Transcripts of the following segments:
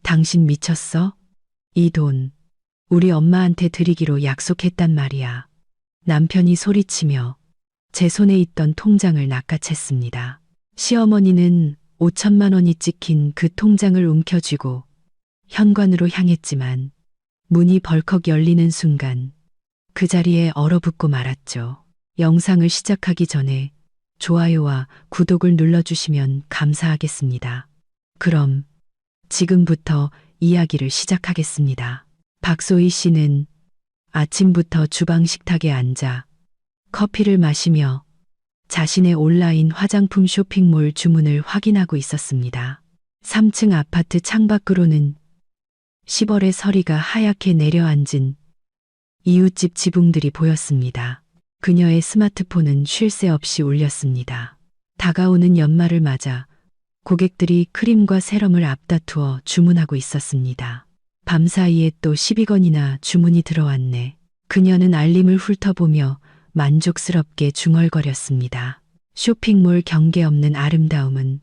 당신 미쳤어? 이 돈 우리 엄마한테 드리기로 약속했단 말이야. 남편이 소리치며 제 손에 있던 통장을 낚아챘습니다. 시어머니는 5천만 원이 찍힌 그 통장을 움켜쥐고 현관으로 향했지만 문이 벌컥 열리는 순간 그 자리에 얼어붙고 말았죠. 영상을 시작하기 전에 좋아요와 구독을 눌러주시면 감사하겠습니다. 그럼 지금부터 이야기를 시작하겠습니다. 박소희 씨는 아침부터 주방 식탁에 앉아 커피를 마시며 자신의 온라인 화장품 쇼핑몰 주문을 확인하고 있었습니다. 3층 아파트 창밖으로는 시벌의 서리가 하얗게 내려앉은 이웃집 지붕들이 보였습니다. 그녀의 스마트폰은 쉴 새 없이 울렸습니다. 다가오는 연말을 맞아 고객들이 크림과 세럼을 앞다투어 주문하고 있었습니다. 밤사이에 또 12건이나 주문이 들어왔네. 그녀는 알림을 훑어보며 만족스럽게 중얼거렸습니다. 쇼핑몰 경계 없는 아름다움은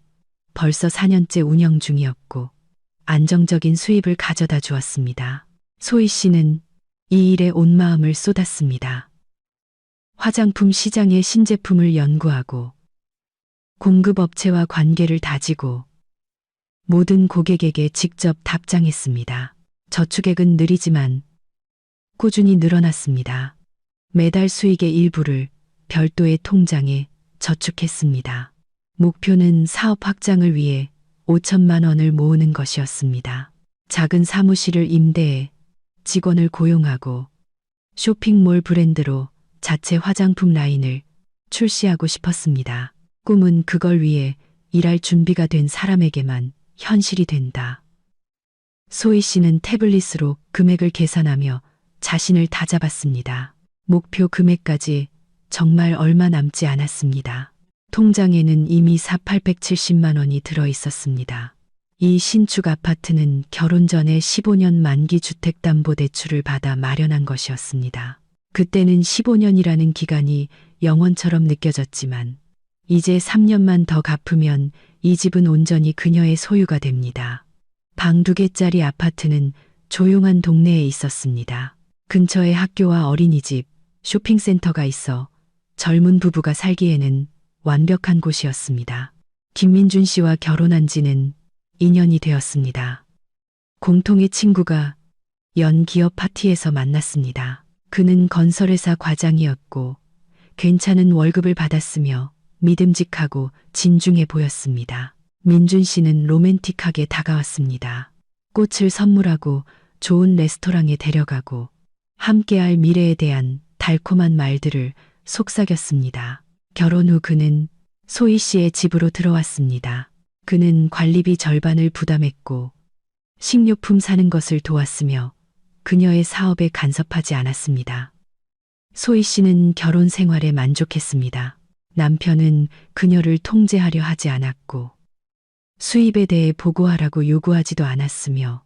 벌써 4년째 운영 중이었고 안정적인 수입을 가져다 주었습니다. 소희 씨는 이 일에 온 마음을 쏟았습니다. 화장품 시장의 신제품을 연구하고 공급업체와 관계를 다지고 모든 고객에게 직접 답장했습니다. 저축액은 느리지만 꾸준히 늘어났습니다. 매달 수익의 일부를 별도의 통장에 저축했습니다. 목표는 사업 확장을 위해 5천만 원을 모으는 것이었습니다. 작은 사무실을 임대해 직원을 고용하고 쇼핑몰 브랜드로 자체 화장품 라인을 출시하고 싶었습니다. 꿈은 그걸 위해 일할 준비가 된 사람에게만 현실이 된다. 소희 씨는 태블릿으로 금액을 계산하며 자신을 다잡았습니다. 목표 금액까지 정말 얼마 남지 않았습니다. 통장에는 이미 870만 원이 들어 있었습니다. 이 신축 아파트는 결혼 전에 15년 만기 주택담보대출을 받아 마련한 것이었습니다. 그때는 15년이라는 기간이 영원처럼 느껴졌지만 이제 3년만 더 갚으면 이 집은 온전히 그녀의 소유가 됩니다. 방 2개짜리 아파트는 조용한 동네에 있었습니다. 근처에 학교와 어린이집, 쇼핑센터가 있어 젊은 부부가 살기에는 완벽한 곳이었습니다. 김민준 씨와 결혼한 지는 2년이 되었습니다. 공통의 친구가 연 기업 파티에서 만났습니다. 그는 건설회사 과장이었고 괜찮은 월급을 받았으며 믿음직하고 진중해 보였습니다. 민준 씨는 로맨틱하게 다가왔습니다. 꽃을 선물하고 좋은 레스토랑에 데려가고 함께할 미래에 대한 달콤한 말들을 속삭였습니다. 결혼 후 그는 소희 씨의 집으로 들어왔습니다. 그는 관리비 절반을 부담했고 식료품 사는 것을 도왔으며 그녀의 사업에 간섭하지 않았습니다. 소희 씨는 결혼 생활에 만족했습니다. 남편은 그녀를 통제하려 하지 않았고 수입에 대해 보고하라고 요구하지도 않았으며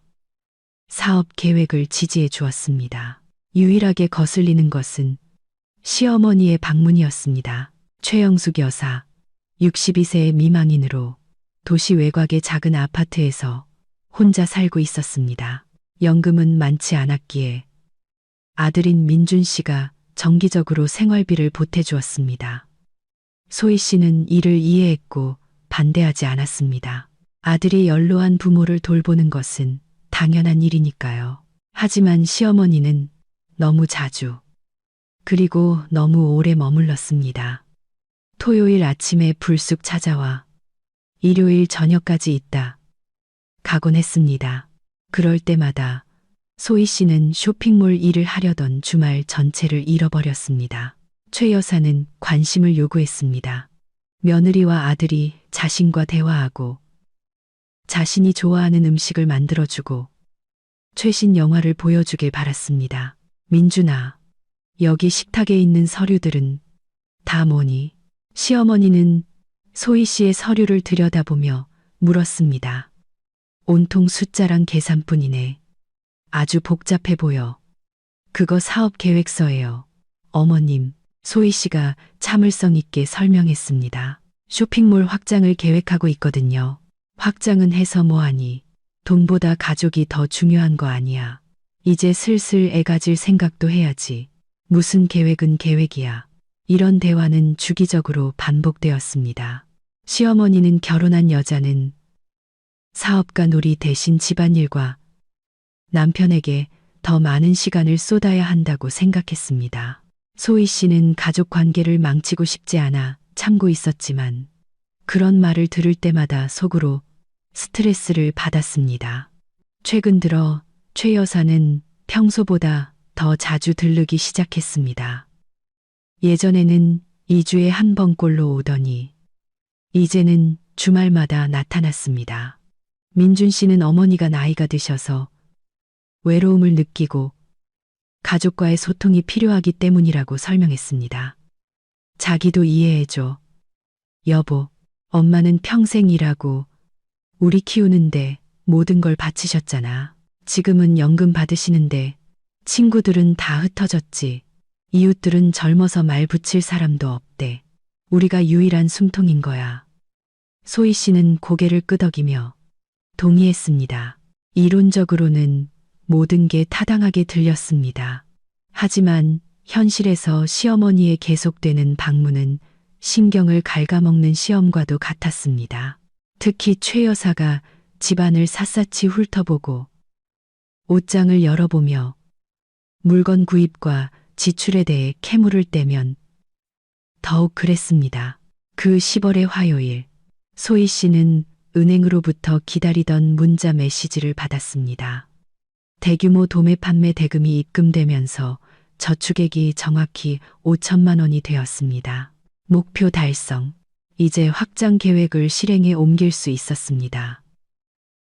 사업 계획을 지지해 주었습니다. 유일하게 거슬리는 것은 시어머니의 방문이었습니다. 최영숙 여사, 62세의 미망인으로 도시 외곽의 작은 아파트에서 혼자 살고 있었습니다. 연금은 많지 않았기에 아들인 민준 씨가 정기적으로 생활비를 보태주었습니다. 소희 씨는 이를 이해했고 반대하지 않았습니다. 아들이 연로한 부모를 돌보는 것은 당연한 일이니까요. 하지만 시어머니는 너무 자주 그리고 너무 오래 머물렀습니다. 토요일 아침에 불쑥 찾아와 일요일 저녁까지 있다 가곤 했습니다. 그럴 때마다 소희 씨는 쇼핑몰 일을 하려던 주말 전체를 잃어버렸습니다. 최 여사는 관심을 요구했습니다. 며느리와 아들이 자신과 대화하고 자신이 좋아하는 음식을 만들어주고 최신 영화를 보여주길 바랐습니다. 민준아, 여기 식탁에 있는 서류들은 다 뭐니? 시어머니는 소희 씨의 서류를 들여다보며 물었습니다. 온통 숫자랑 계산뿐이네. 아주 복잡해 보여. 그거 사업 계획서예요. 어머님, 소희 씨가 참을성 있게 설명했습니다. 쇼핑몰 확장을 계획하고 있거든요. 확장은 해서 뭐하니? 돈보다 가족이 더 중요한 거 아니야. 이제 슬슬 애 가질 생각도 해야지. 무슨 계획은 계획이야. 이런 대화는 주기적으로 반복되었습니다. 시어머니는 결혼한 여자는 사업가 놀이 대신 집안일과 남편에게 더 많은 시간을 쏟아야 한다고 생각했습니다. 소희 씨는 가족 관계를 망치고 싶지 않아 참고 있었지만 그런 말을 들을 때마다 속으로 스트레스를 받았습니다. 최근 들어 최 여사는 평소보다 더 자주 들르기 시작했습니다. 예전에는 2주에 한 번꼴로 오더니 이제는 주말마다 나타났습니다. 민준 씨는 어머니가 나이가 드셔서 외로움을 느끼고 가족과의 소통이 필요하기 때문이라고 설명했습니다. 자기도 이해해줘. 여보, 엄마는 평생 일하고 우리 키우는데 모든 걸 바치셨잖아. 지금은 연금 받으시는데 친구들은 다 흩어졌지. 이웃들은 젊어서 말 붙일 사람도 없대. 우리가 유일한 숨통인 거야. 소희 씨는 고개를 끄덕이며 동의했습니다. 이론적으로는 모든 게 타당하게 들렸습니다. 하지만 현실에서 시어머니의 계속되는 방문은 신경을 갉아먹는 시험과도 같았습니다. 특히 최 여사가 집안을 샅샅이 훑어보고 옷장을 열어보며 물건 구입과 지출에 대해 캐물을 떼면 더욱 그랬습니다. 그 10월의 화요일, 소희 씨는 은행으로부터 기다리던 문자 메시지를 받았습니다. 대규모 도매 판매 대금이 입금되면서 저축액이 정확히 5천만 원이 되었습니다. 목표 달성. 이제 확장 계획을 실행에 옮길 수 있었습니다.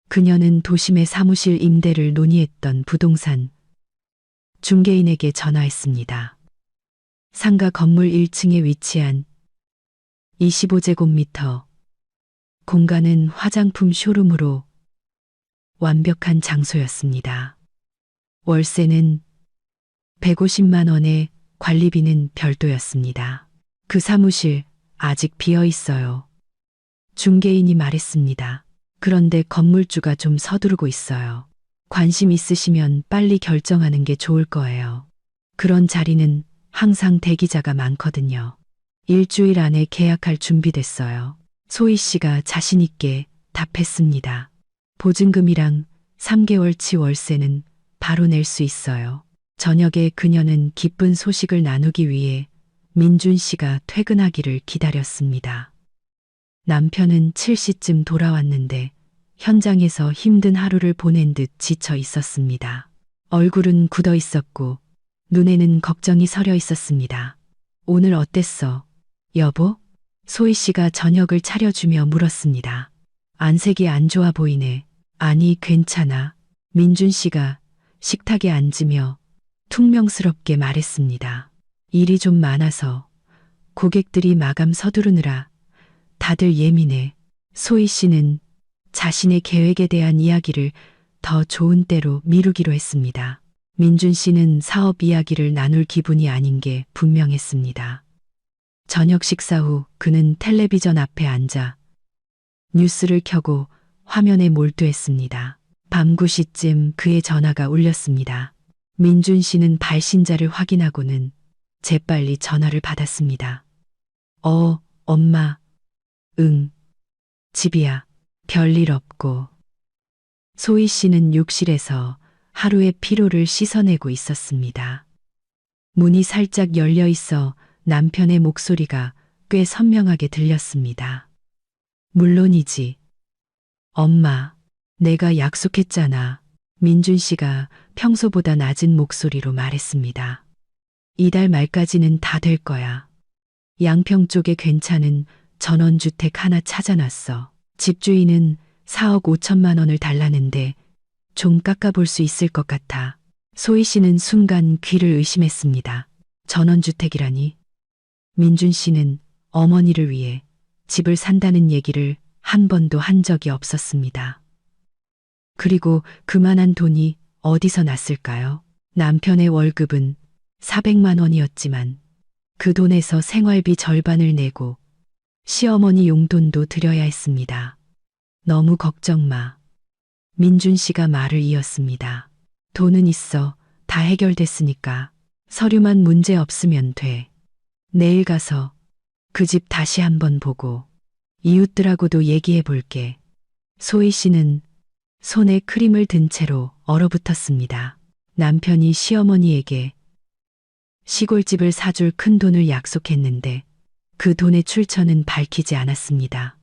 그녀는 도심의 사무실 임대를 논의했던 부동산 중개인에게 전화했습니다. 상가 건물 1층에 위치한 25제곱미터 공간은 화장품 쇼룸으로 완벽한 장소였습니다. 월세는 150만 원에 관리비는 별도였습니다. 그 사무실 아직 비어 있어요. 중개인이 말했습니다. 그런데 건물주가 좀 서두르고 있어요. 관심 있으시면 빨리 결정하는 게 좋을 거예요. 그런 자리는 항상 대기자가 많거든요. 일주일 안에 계약할 준비됐어요. 소희 씨가 자신 있게 답했습니다. 보증금이랑 3개월치 월세는 바로 낼 수 있어요. 저녁에 그녀는 기쁜 소식을 나누기 위해 민준 씨가 퇴근하기를 기다렸습니다. 남편은 7시쯤 돌아왔는데 현장에서 힘든 하루를 보낸 듯 지쳐 있었습니다. 얼굴은 굳어 있었고 눈에는 걱정이 서려 있었습니다. 오늘 어땠어, 여보? 소희 씨가 저녁을 차려주며 물었습니다. 안색이 안 좋아 보이네. 아니, 괜찮아. 민준 씨가 식탁에 앉으며 퉁명스럽게 말했습니다. 일이 좀 많아서 고객들이 마감 서두르느라 다들 예민해. 소희 씨는 자신의 계획에 대한 이야기를 더 좋은 때로 미루기로 했습니다. 민준 씨는 사업 이야기를 나눌 기분이 아닌 게 분명했습니다. 저녁 식사 후 그는 텔레비전 앞에 앉아 뉴스를 켜고 화면에 몰두했습니다. 밤 9시쯤 그의 전화가 울렸습니다. 민준 씨는 발신자를 확인하고는 재빨리 전화를 받았습니다. 엄마. 응. 집이야. 별일 없고. 소희 씨는 욕실에서 하루의 피로를 씻어내고 있었습니다. 문이 살짝 열려 있어 남편의 목소리가 꽤 선명하게 들렸습니다. 물론이지. 엄마, 내가 약속했잖아. 민준 씨가 평소보다 낮은 목소리로 말했습니다. 이달 말까지는 다 될 거야. 양평 쪽에 괜찮은 전원주택 하나 찾아놨어. 집주인은 4억 5천만 원을 달라는데 좀 깎아볼 수 있을 것 같아. 소희 씨는 순간 귀를 의심했습니다. 전원주택이라니? 민준 씨는 어머니를 위해 집을 산다는 얘기를 한 번도 한 적이 없었습니다. 그리고 그만한 돈이 어디서 났을까요? 남편의 월급은 400만 원이었지만 그 돈에서 생활비 절반을 내고 시어머니 용돈도 드려야 했습니다. 너무 걱정 마. 민준 씨가 말을 이었습니다. 돈은 있어. 다 해결됐으니까. 서류만 문제 없으면 돼. 내일 가서 그 집 다시 한번 보고 이웃들하고도 얘기해 볼게. 소희 씨는 손에 크림을 든 채로 얼어붙었습니다. 남편이 시어머니에게 시골집을 사줄 큰 돈을 약속했는데 그 돈의 출처는 밝히지 않았습니다.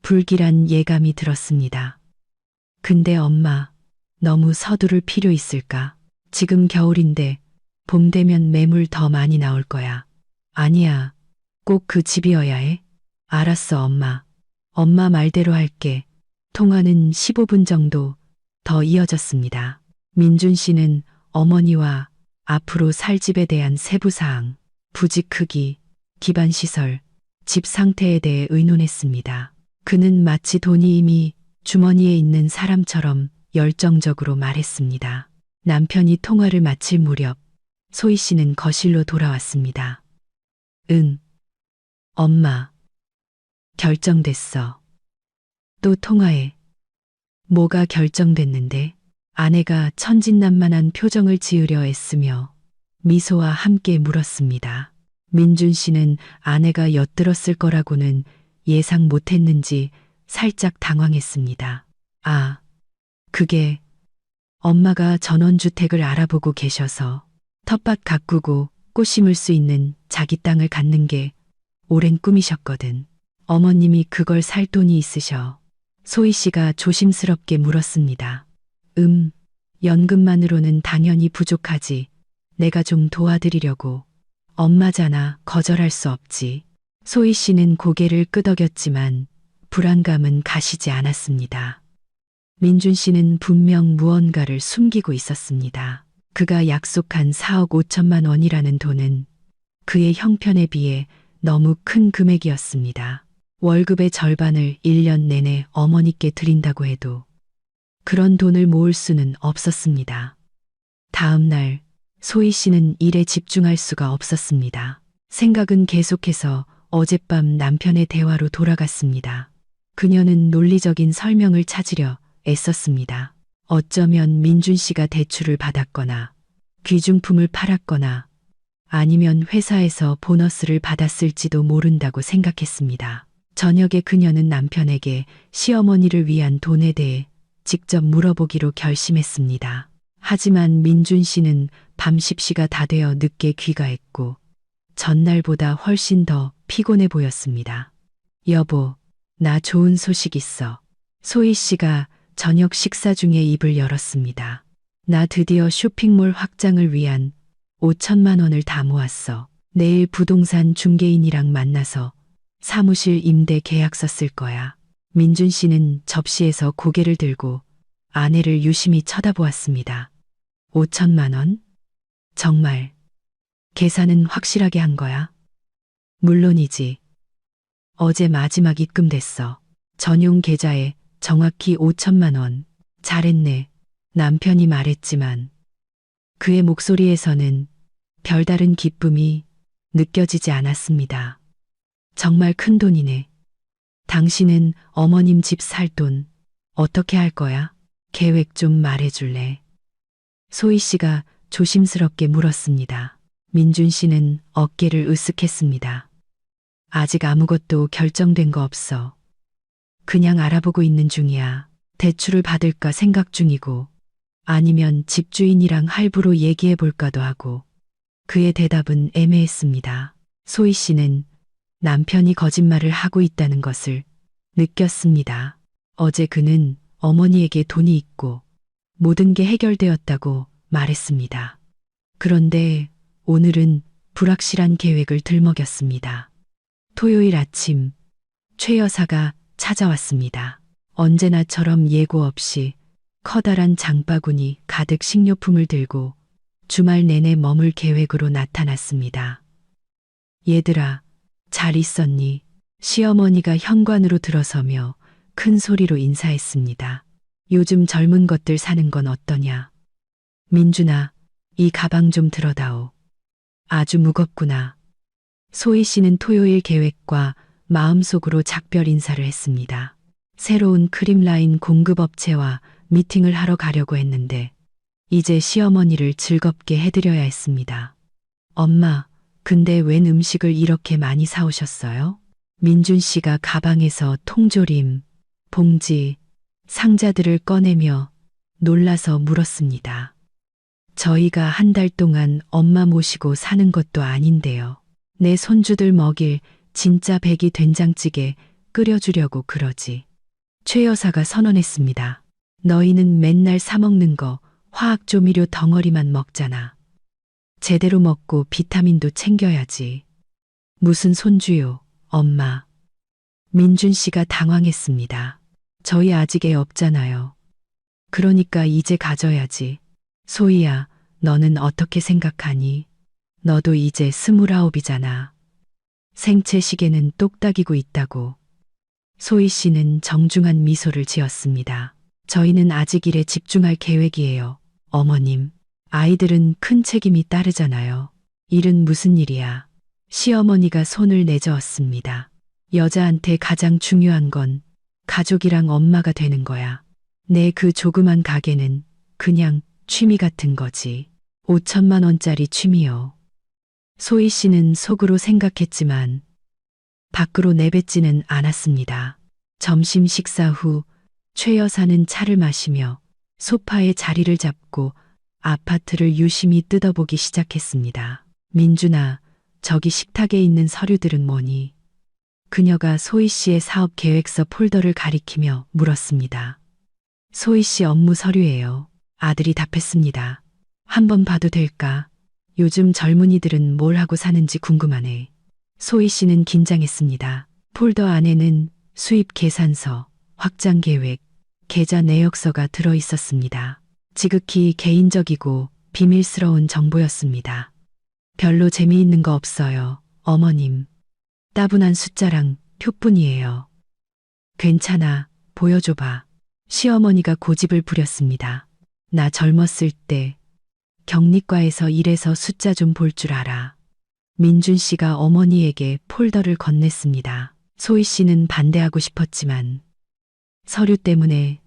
불길한 예감이 들었습니다. 근데 엄마, 너무 서두를 필요 있을까? 지금 겨울인데 봄 되면 매물 더 많이 나올 거야. 아니야, 꼭 그 집이어야 해? 알았어, 엄마. 엄마 말대로 할게. 통화는 15분 정도 더 이어졌습니다. 민준 씨는 어머니와 앞으로 살 집에 대한 세부사항, 부지 크기, 기반 시설, 집 상태에 대해 의논했습니다. 그는 마치 돈이 이미 주머니에 있는 사람처럼 열정적으로 말했습니다. 남편이 통화를 마칠 무렵 소희 씨는 거실로 돌아왔습니다. 응, 엄마. 결정됐어. 또 통화해. 뭐가 결정됐는데? 아내가 천진난만한 표정을 지으려 애쓰며 미소와 함께 물었습니다. 민준 씨는 아내가 엿들었을 거라고는 예상 못했는지 살짝 당황했습니다. 아, 그게 엄마가 전원주택을 알아보고 계셔서 텃밭 가꾸고 꽃 심을 수 있는 자기 땅을 갖는 게 오랜 꿈이셨거든. 어머님이 그걸 살 돈이 있으셔. 소희 씨가 조심스럽게 물었습니다. 연금만으로는 당연히 부족하지. 내가 좀 도와드리려고. 엄마잖아, 거절할 수 없지. 소희 씨는 고개를 끄덕였지만 불안감은 가시지 않았습니다. 민준 씨는 분명 무언가를 숨기고 있었습니다. 그가 약속한 4억 5천만 원이라는 돈은 그의 형편에 비해 너무 큰 금액이었습니다. 월급의 절반을 1년 내내 어머니께 드린다고 해도 그런 돈을 모을 수는 없었습니다. 다음 날 소희 씨는 일에 집중할 수가 없었습니다. 생각은 계속해서 어젯밤 남편의 대화로 돌아갔습니다. 그녀는 논리적인 설명을 찾으려 애썼습니다. 어쩌면 민준 씨가 대출을 받았거나 귀중품을 팔았거나 아니면 회사에서 보너스를 받았을지도 모른다고 생각했습니다. 저녁에 그녀는 남편에게 시어머니를 위한 돈에 대해 직접 물어보기로 결심했습니다. 하지만 민준 씨는 밤 10시가 다 되어 늦게 귀가했고 전날보다 훨씬 더 피곤해 보였습니다. 여보, 나 좋은 소식 있어. 소희 씨가 저녁 식사 중에 입을 열었습니다. 나 드디어 쇼핑몰 확장을 위한 5천만 원을 다 모았어. 내일 부동산 중개인이랑 만나서 사무실 임대 계약서 쓸 거야. 민준 씨는 접시에서 고개를 들고 아내를 유심히 쳐다보았습니다. 5천만 원? 정말 계산은 확실하게 한 거야? 물론이지. 어제 마지막 입금됐어. 전용 계좌에 정확히 5천만 원. 잘했네. 남편이 말했지만 그의 목소리에서는 별다른 기쁨이 느껴지지 않았습니다. 정말 큰 돈이네. 당신은 어머님 집 살 돈 어떻게 할 거야? 계획 좀 말해줄래? 소희 씨가 조심스럽게 물었습니다. 민준 씨는 어깨를 으쓱했습니다. 아직 아무것도 결정된 거 없어. 그냥 알아보고 있는 중이야. 대출을 받을까 생각 중이고 아니면 집주인이랑 할부로 얘기해 볼까도 하고. 그의 대답은 애매했습니다. 소희 씨는 남편이 거짓말을 하고 있다는 것을 느꼈습니다. 어제 그는 어머니에게 돈이 있고 모든 게 해결되었다고 말했습니다. 그런데 오늘은 불확실한 계획을 들먹였습니다. 토요일 아침 최 여사가 찾아왔습니다. 언제나처럼 예고 없이 커다란 장바구니 가득 식료품을 들고 주말 내내 머물 계획으로 나타났습니다. 얘들아, 잘 있었니? 시어머니가 현관으로 들어서며 큰 소리로 인사했습니다. 요즘 젊은 것들 사는 건 어떠냐? 민준아, 이 가방 좀 들어다오. 아주 무겁구나. 소희 씨는 토요일 계획과 마음속으로 작별 인사를 했습니다. 새로운 크림 라인 공급업체와 미팅을 하러 가려고 했는데 이제 시어머니를 즐겁게 해드려야 했습니다. 엄마, 근데 웬 음식을 이렇게 많이 사오셨어요? 민준 씨가 가방에서 통조림, 봉지, 상자들을 꺼내며 놀라서 물었습니다. 저희가 한 달 동안 엄마 모시고 사는 것도 아닌데요. 내 손주들 먹일 진짜 백이 된장찌개 끓여주려고 그러지. 최 여사가 선언했습니다. 너희는 맨날 사먹는 거 화학조미료 덩어리만 먹잖아. 제대로 먹고 비타민도 챙겨야지. 무슨 손주요, 엄마. 민준 씨가 당황했습니다. 저희 아직 애 없잖아요. 그러니까 이제 가져야지. 소희야, 너는 어떻게 생각하니? 너도 이제 29이잖아. 생체 시계는 똑딱이고 있다고. 소희 씨는 정중한 미소를 지었습니다. 저희는 아직 일에 집중할 계획이에요. 어머님, 아이들은 큰 책임이 따르잖아요. 일은 무슨 일이야. 시어머니가 손을 내저었습니다. 여자한테 가장 중요한 건 가족이랑 엄마가 되는 거야. 내 그 조그만 가게는 그냥 취미 같은 거지. 5천만 원짜리 취미요. 소희 씨는 속으로 생각했지만 밖으로 내뱉지는 않았습니다. 점심 식사 후 최 여사는 차를 마시며 소파에 자리를 잡고 아파트를 유심히 뜯어보기 시작했습니다. 민준아, 저기 식탁에 있는 서류들은 뭐니? 그녀가 소희 씨의 사업 계획서 폴더를 가리키며 물었습니다. 소희 씨 업무 서류예요. 아들이 답했습니다. 한번 봐도 될까? 요즘 젊은이들은 뭘 하고 사는지 궁금하네. 소희 씨는 긴장했습니다. 폴더 안에는 수입 계산서, 확장 계획, 계좌 내역서가 들어 있었습니다. 지극히 개인적이고 비밀스러운 정보였습니다. 별로 재미있는 거 없어요, 어머님. 따분한 숫자랑 표뿐이에요. 괜찮아, 보여줘봐. 시어머니가 고집을 부렸습니다. 나 젊었을 때 경리과에서 일해서 숫자 좀 볼 줄 알아. 민준 씨가 어머니에게 폴더를 건넸습니다. 소희 씨는 반대하고 싶었지만 서류 때문에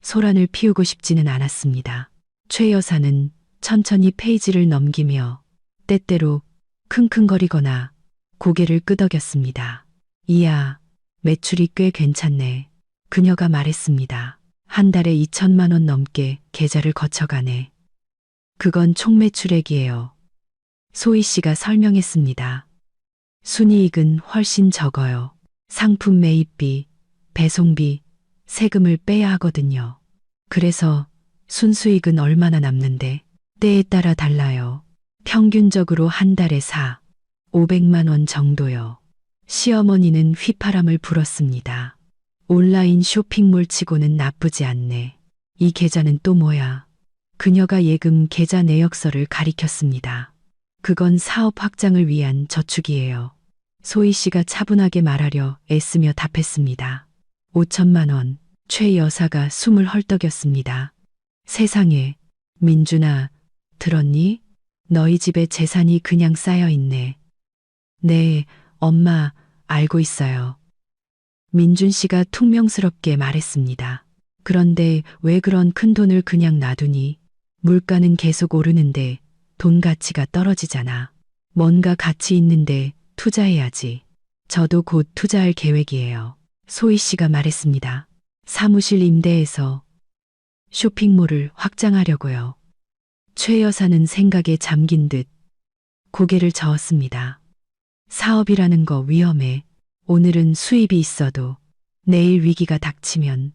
소란을 피우고 싶지는 않았습니다. 최 여사는 천천히 페이지를 넘기며 때때로 킁킁거리거나 고개를 끄덕였습니다. 이야, 매출이 꽤 괜찮네. 그녀가 말했습니다. 한 달에 2천만 원 넘게 계좌를 거쳐가네. 그건 총 매출액이에요. 소희 씨가 설명했습니다. 순이익은 훨씬 적어요. 상품 매입비, 배송비, 세금을 빼야 하거든요. 그래서 순수익은 얼마나 남는데 때에 따라 달라요. 평균적으로 한 달에 500만 원 정도요. 시어머니는 휘파람을 불었습니다. 온라인 쇼핑몰 치고는 나쁘지 않네. 이 계좌는 또 뭐야? 그녀가 예금 계좌 내역서를 가리켰습니다. 그건 사업 확장을 위한 저축이에요. 소희 씨가 차분하게 말하려 애쓰며 답했습니다. 5천만 원. 최 여사가 숨을 헐떡였습니다. 세상에, 민준아, 들었니? 너희 집에 재산이 그냥 쌓여 있네. 네, 엄마, 알고 있어요. 민준 씨가 퉁명스럽게 말했습니다. 그런데 왜 그런 큰 돈을 그냥 놔두니? 물가는 계속 오르는데 돈 가치가 떨어지잖아. 뭔가 가치 있는데 투자해야지. 저도 곧 투자할 계획이에요. 소희 씨가 말했습니다. 사무실 임대해서 쇼핑몰을 확장하려고요. 최 여사는 생각에 잠긴 듯 고개를 저었습니다. 사업이라는 거 위험해. 오늘은 수입이 있어도 내일 위기가 닥치면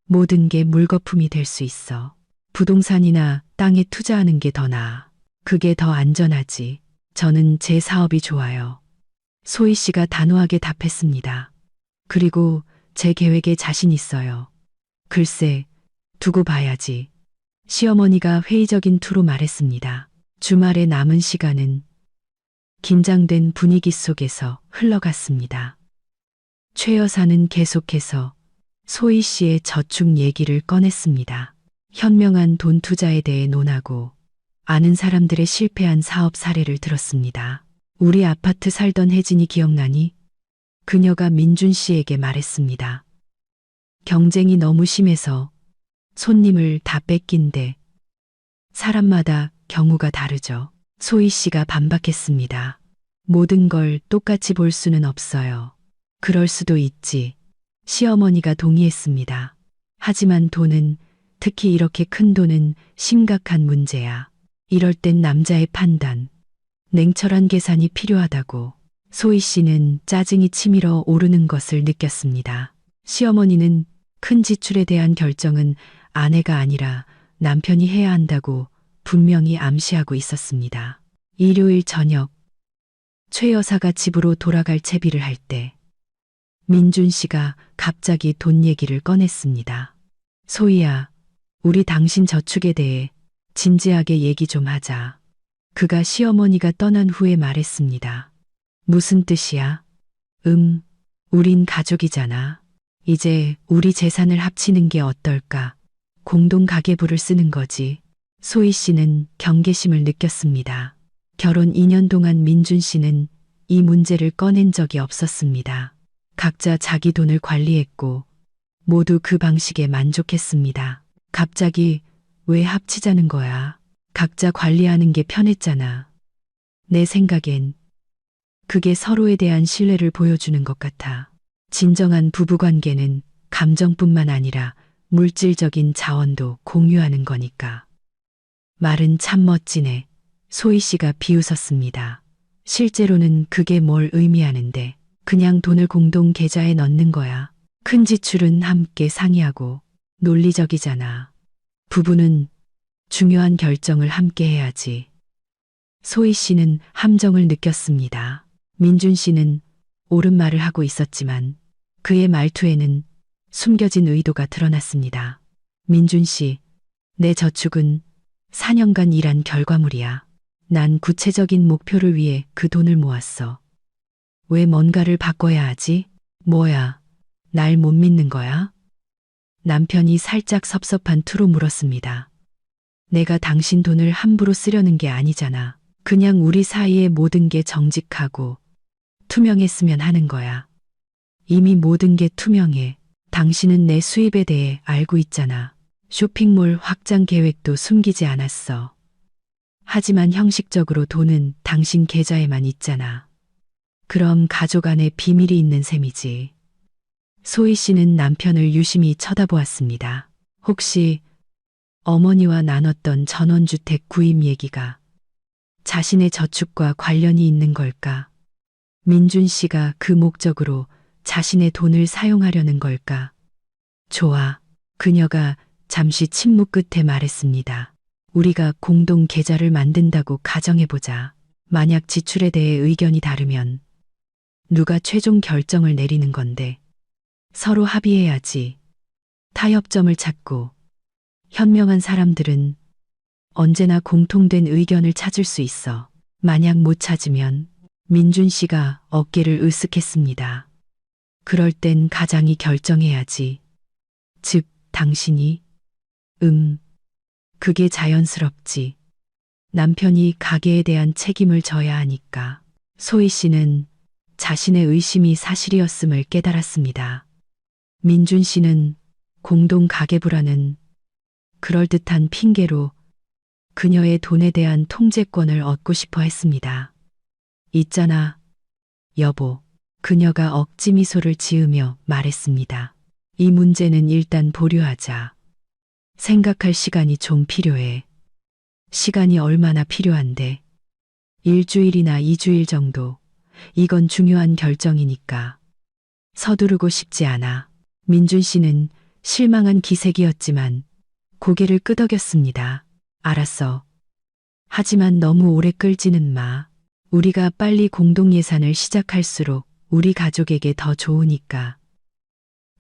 모든 게 물거품이 될 수 있어. 부동산이나 땅에 투자하는 게 더 나아. 그게 더 안전하지. 저는 제 사업이 좋아요. 소희 씨가 단호하게 답했습니다. 그리고 제 계획에 자신 있어요. 글쎄, 두고 봐야지. 시어머니가 회의적인 투로 말했습니다. 주말에 남은 시간은 긴장된 분위기 속에서 흘러갔습니다. 최 여사는 계속해서 소희 씨의 저축 얘기를 꺼냈습니다. 현명한 돈 투자에 대해 논하고 아는 사람들의 실패한 사업 사례를 들었습니다. 우리 아파트 살던 혜진이 기억나니? 그녀가 민준 씨에게 말했습니다. 경쟁이 너무 심해서 손님을 다 뺏긴데 사람마다 경우가 다르죠. 소희 씨가 반박했습니다. 모든 걸 똑같이 볼 수는 없어요. 그럴 수도 있지. 시어머니가 동의했습니다. 하지만 돈은, 특히 이렇게 큰 돈은 심각한 문제야. 이럴 땐 남자의 판단, 냉철한 계산이 필요하다고. 소희 씨는 짜증이 치밀어 오르는 것을 느꼈습니다. 시어머니는 큰 지출에 대한 결정은 아내가 아니라 남편이 해야 한다고 분명히 암시하고 있었습니다. 일요일 저녁, 최 여사가 집으로 돌아갈 채비를 할 때 민준 씨가 갑자기 돈 얘기를 꺼냈습니다. 소희야, 우리 당신 저축에 대해 진지하게 얘기 좀 하자. 그가 시어머니가 떠난 후에 말했습니다. 무슨 뜻이야? 우린 가족이잖아. 이제 우리 재산을 합치는 게 어떨까? 공동 가계부를 쓰는 거지. 소희 씨는 경계심을 느꼈습니다. 결혼 2년 동안 민준 씨는 이 문제를 꺼낸 적이 없었습니다. 각자 자기 돈을 관리했고 모두 그 방식에 만족했습니다. 갑자기 왜 합치자는 거야? 각자 관리하는 게 편했잖아. 내 생각엔 그게 서로에 대한 신뢰를 보여주는 것 같아. 진정한 부부관계는 감정뿐만 아니라 물질적인 자원도 공유하는 거니까. 말은 참 멋지네. 소희 씨가 비웃었습니다. 실제로는 그게 뭘 의미하는데 그냥 돈을 공동 계좌에 넣는 거야. 큰 지출은 함께 상의하고 논리적이잖아. 부부는 중요한 결정을 함께 해야지. 소희 씨는 함정을 느꼈습니다. 민준 씨는 옳은 말을 하고 있었지만 그의 말투에는 숨겨진 의도가 드러났습니다. 민준 씨, 내 저축은 4년간 일한 결과물이야. 난 구체적인 목표를 위해 그 돈을 모았어. 왜 뭔가를 바꿔야 하지? 뭐야, 날 못 믿는 거야? 남편이 살짝 섭섭한 투로 물었습니다. 내가 당신 돈을 함부로 쓰려는 게 아니잖아. 그냥 우리 사이의 모든 게 정직하고 투명했으면 하는 거야. 이미 모든 게 투명해. 당신은 내 수입에 대해 알고 있잖아. 쇼핑몰 확장 계획도 숨기지 않았어. 하지만 형식적으로 돈은 당신 계좌에만 있잖아. 그럼 가족 안에 비밀이 있는 셈이지. 소희 씨는 남편을 유심히 쳐다보았습니다. 혹시 어머니와 나눴던 전원주택 구입 얘기가 자신의 저축과 관련이 있는 걸까? 민준 씨가 그 목적으로 자신의 돈을 사용하려는 걸까? 좋아. 그녀가 잠시 침묵 끝에 말했습니다. 우리가 공동 계좌를 만든다고 가정해보자. 만약 지출에 대해 의견이 다르면 누가 최종 결정을 내리는 건데 서로 합의해야지. 타협점을 찾고 현명한 사람들은 언제나 공통된 의견을 찾을 수 있어. 만약 못 찾으면 민준 씨가 어깨를 으쓱했습니다. 그럴 땐 가장이 결정해야지. 즉, 당신이. 그게 자연스럽지. 남편이 가게에 대한 책임을 져야 하니까. 소희 씨는 자신의 의심이 사실이었음을 깨달았습니다. 민준 씨는 공동 가계부라는 그럴듯한 핑계로 그녀의 돈에 대한 통제권을 얻고 싶어 했습니다. 있잖아, 여보. 그녀가 억지 미소를 지으며 말했습니다. 이 문제는 일단 보류하자. 생각할 시간이 좀 필요해. 시간이 얼마나 필요한데? 일주일이나 2주일 정도. 이건 중요한 결정이니까. 서두르고 싶지 않아. 민준 씨는 실망한 기색이었지만 고개를 끄덕였습니다. 알았어. 하지만 너무 오래 끌지는 마. 우리가 빨리 공동 예산을 시작할수록 우리 가족에게 더 좋으니까.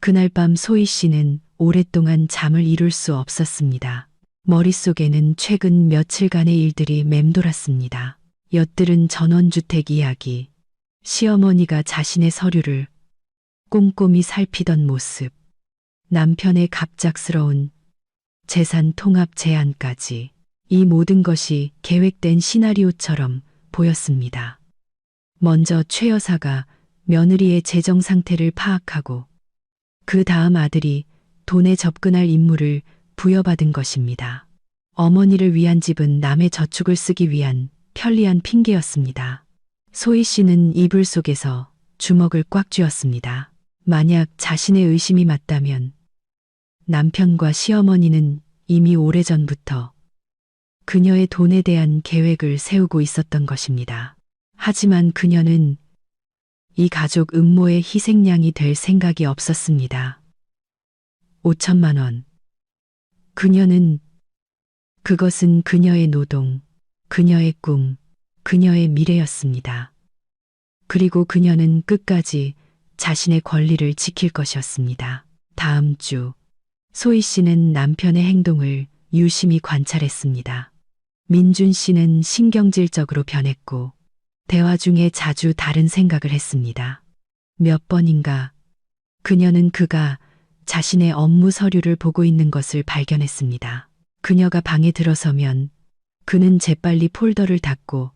그날 밤 소희 씨는 오랫동안 잠을 이룰 수 없었습니다. 머릿속에는 최근 며칠간의 일들이 맴돌았습니다. 엿들은 전원주택 이야기, 시어머니가 자신의 서류를 꼼꼼히 살피던 모습, 남편의 갑작스러운 재산 통합 제안까지. 이 모든 것이 계획된 시나리오처럼 보였습니다. 먼저 최 여사가 며느리의 재정 상태를 파악하고 그 다음 아들이 돈에 접근할 인물을 부여받은 것입니다. 어머니를 위한 집은 남의 저축을 쓰기 위한 편리한 핑계였습니다. 소희 씨는 이불 속에서 주먹을 꽉 쥐었습니다. 만약 자신의 의심이 맞다면 남편과 시어머니는 이미 오래전부터 그녀의 돈에 대한 계획을 세우고 있었던 것입니다. 하지만 그녀는 이 가족 음모의 희생양이 될 생각이 없었습니다. 5천만 원. 그것은 그녀의 노동, 그녀의 꿈, 그녀의 미래였습니다. 그리고 그녀는 끝까지 자신의 권리를 지킬 것이었습니다. 다음 주, 소희 씨는 남편의 행동을 유심히 관찰했습니다. 민준 씨는 신경질적으로 변했고, 대화 중에 자주 다른 생각을 했습니다. 몇 번인가 그녀는 그가 자신의 업무 서류를 보고 있는 것을 발견했습니다. 그녀가 방에 들어서면 그는 재빨리 폴더를 닫고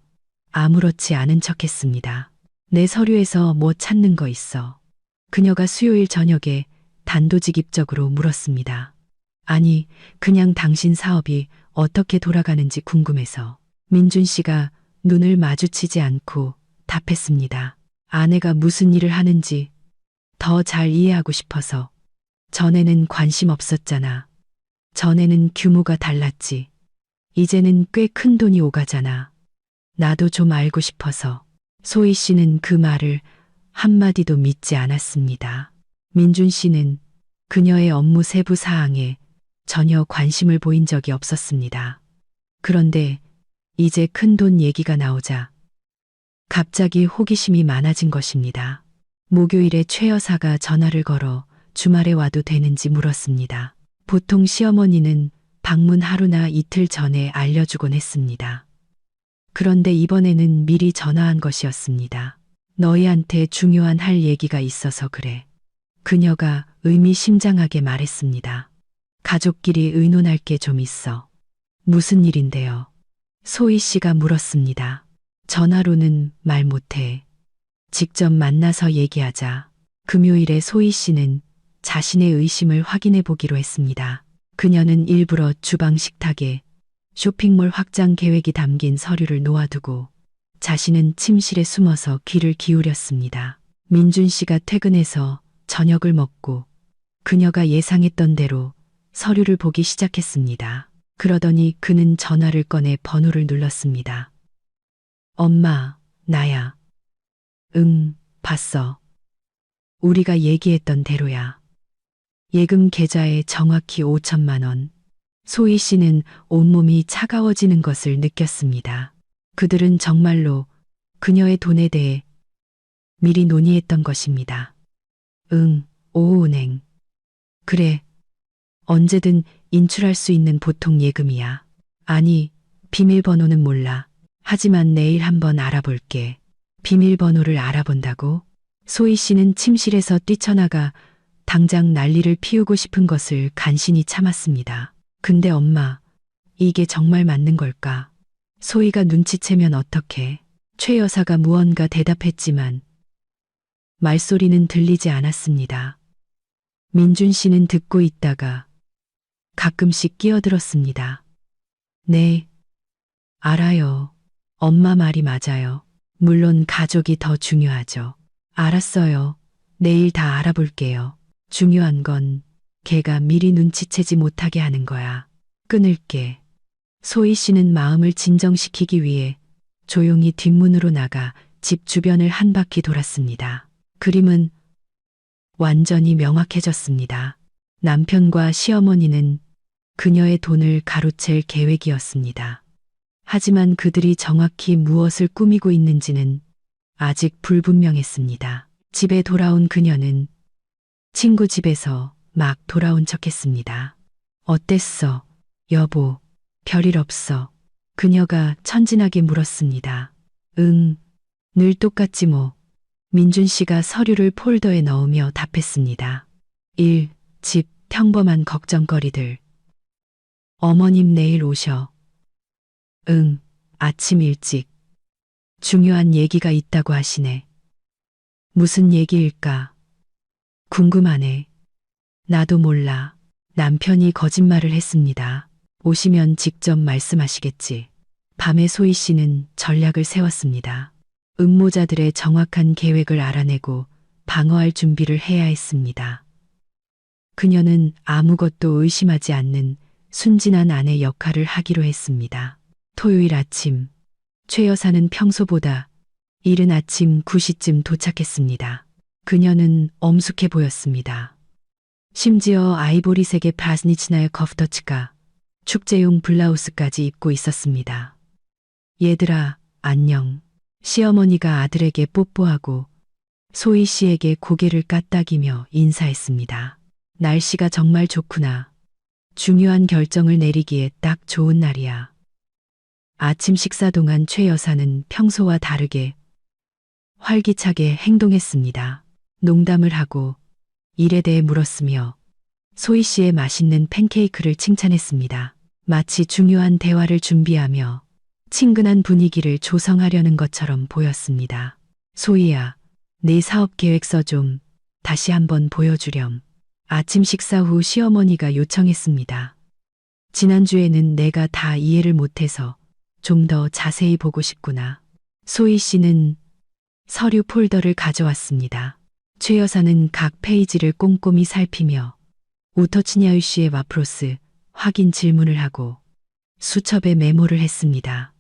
아무렇지 않은 척했습니다. 내 서류에서 뭐 찾는 거 있어? 그녀가 수요일 저녁에 단도직입적으로 물었습니다. 아니, 그냥 당신 사업이 어떻게 돌아가는지 궁금해서. 민준 씨가 눈을 마주치지 않고 답했습니다. 아내가 무슨 일을 하는지 더 잘 이해하고 싶어서. 전에는 관심 없었잖아. 전에는 규모가 달랐지. 이제는 꽤 큰 돈이 오가잖아. 나도 좀 알고 싶어서. 소희 씨는 그 말을 한마디도 믿지 않았습니다. 민준 씨는 그녀의 업무 세부 사항에 전혀 관심을 보인 적이 없었습니다. 그런데 이제 큰돈 얘기가 나오자 갑자기 호기심이 많아진 것입니다. 목요일에 최 여사가 전화를 걸어 주말에 와도 되는지 물었습니다. 보통 시어머니는 방문 하루나 이틀 전에 알려주곤 했습니다. 그런데 이번에는 미리 전화한 것이었습니다. 너희한테 중요한 할 얘기가 있어서 그래. 그녀가 의미심장하게 말했습니다. 가족끼리 의논할 게 좀 있어. 무슨 일인데요? 소희 씨가 물었습니다. 전화로는 말 못해. 직접 만나서 얘기하자. 금요일에 소희 씨는 자신의 의심을 확인해 보기로 했습니다. 그녀는 일부러 주방 식탁에 쇼핑몰 확장 계획이 담긴 서류를 놓아두고 자신은 침실에 숨어서 귀를 기울였습니다. 민준 씨가 퇴근해서 저녁을 먹고 그녀가 예상했던 대로 서류를 보기 시작했습니다. 그러더니 그는 전화를 꺼내 번호를 눌렀습니다. 엄마, 나야. 응, 봤어. 우리가 얘기했던 대로야. 예금 계좌에 정확히 5천만 원. 소희 씨는 온몸이 차가워지는 것을 느꼈습니다. 그들은 정말로 그녀의 돈에 대해 미리 논의했던 것입니다. 응, 오은행. 그래, 언제든 인출할 수 있는 보통 예금이야. 아니, 비밀번호는 몰라. 하지만 내일 한번 알아볼게. 비밀번호를 알아본다고? 소희 씨는 침실에서 뛰쳐나가 당장 난리를 피우고 싶은 것을 간신히 참았습니다. 근데 엄마, 이게 정말 맞는 걸까? 소희가 눈치채면 어떡해? 최 여사가 무언가 대답했지만 말소리는 들리지 않았습니다. 민준 씨는 듣고 있다가 가끔씩 끼어들었습니다. 네, 알아요. 엄마 말이 맞아요. 물론 가족이 더 중요하죠. 알았어요. 내일 다 알아볼게요. 중요한 건 걔가 미리 눈치채지 못하게 하는 거야. 끊을게. 소희 씨는 마음을 진정시키기 위해 조용히 뒷문으로 나가 집 주변을 한 바퀴 돌았습니다. 그림은 완전히 명확해졌습니다. 남편과 시어머니는 그녀의 돈을 가로챌 계획이었습니다. 하지만 그들이 정확히 무엇을 꾸미고 있는지는 아직 불분명했습니다. 집에 돌아온 그녀는 친구 집에서 막 돌아온 척했습니다. 어땠어, 여보? 별일 없어. 그녀가 천진하게 물었습니다. 응, 늘 똑같지 뭐. 민준 씨가 서류를 폴더에 넣으며 답했습니다. 1. 집, 평범한 걱정거리들. 어머님 내일 오셔. 응, 아침 일찍. 중요한 얘기가 있다고 하시네. 무슨 얘기일까? 궁금하네. 나도 몰라. 남편이 거짓말을 했습니다. 오시면 직접 말씀하시겠지. 밤에 소희 씨는 전략을 세웠습니다. 음모자들의 정확한 계획을 알아내고 방어할 준비를 해야 했습니다. 그녀는 아무것도 의심하지 않는 순진한 아내 역할을 하기로 했습니다. 토요일 아침, 최 여사는 평소보다 이른 아침 9시쯤 도착했습니다. 그녀는 엄숙해 보였습니다. 심지어 아이보리색의 바스니치나의 커프터치가 축제용 블라우스까지 입고 있었습니다. 얘들아, 안녕. 시어머니가 아들에게 뽀뽀하고 소희 씨에게 고개를 까딱이며 인사했습니다. 날씨가 정말 좋구나. 중요한 결정을 내리기에 딱 좋은 날이야. 아침 식사 동안 최 여사는 평소와 다르게 활기차게 행동했습니다. 농담을 하고 일에 대해 물었으며 소희 씨의 맛있는 팬케이크를 칭찬했습니다. 마치 중요한 대화를 준비하며 친근한 분위기를 조성하려는 것처럼 보였습니다. 소희야, 내 사업 계획서 좀 다시 한번 보여주렴. 아침 식사 후 시어머니가 요청했습니다. 지난주에는 내가 다 이해를 못해서 좀 더 자세히 보고 싶구나. 소희 씨는 서류 폴더를 가져왔습니다. 최 여사는 각 페이지를 꼼꼼히 살피며 우터치냐유 씨의 와프로스 확인 질문을 하고 수첩에 메모를 했습니다.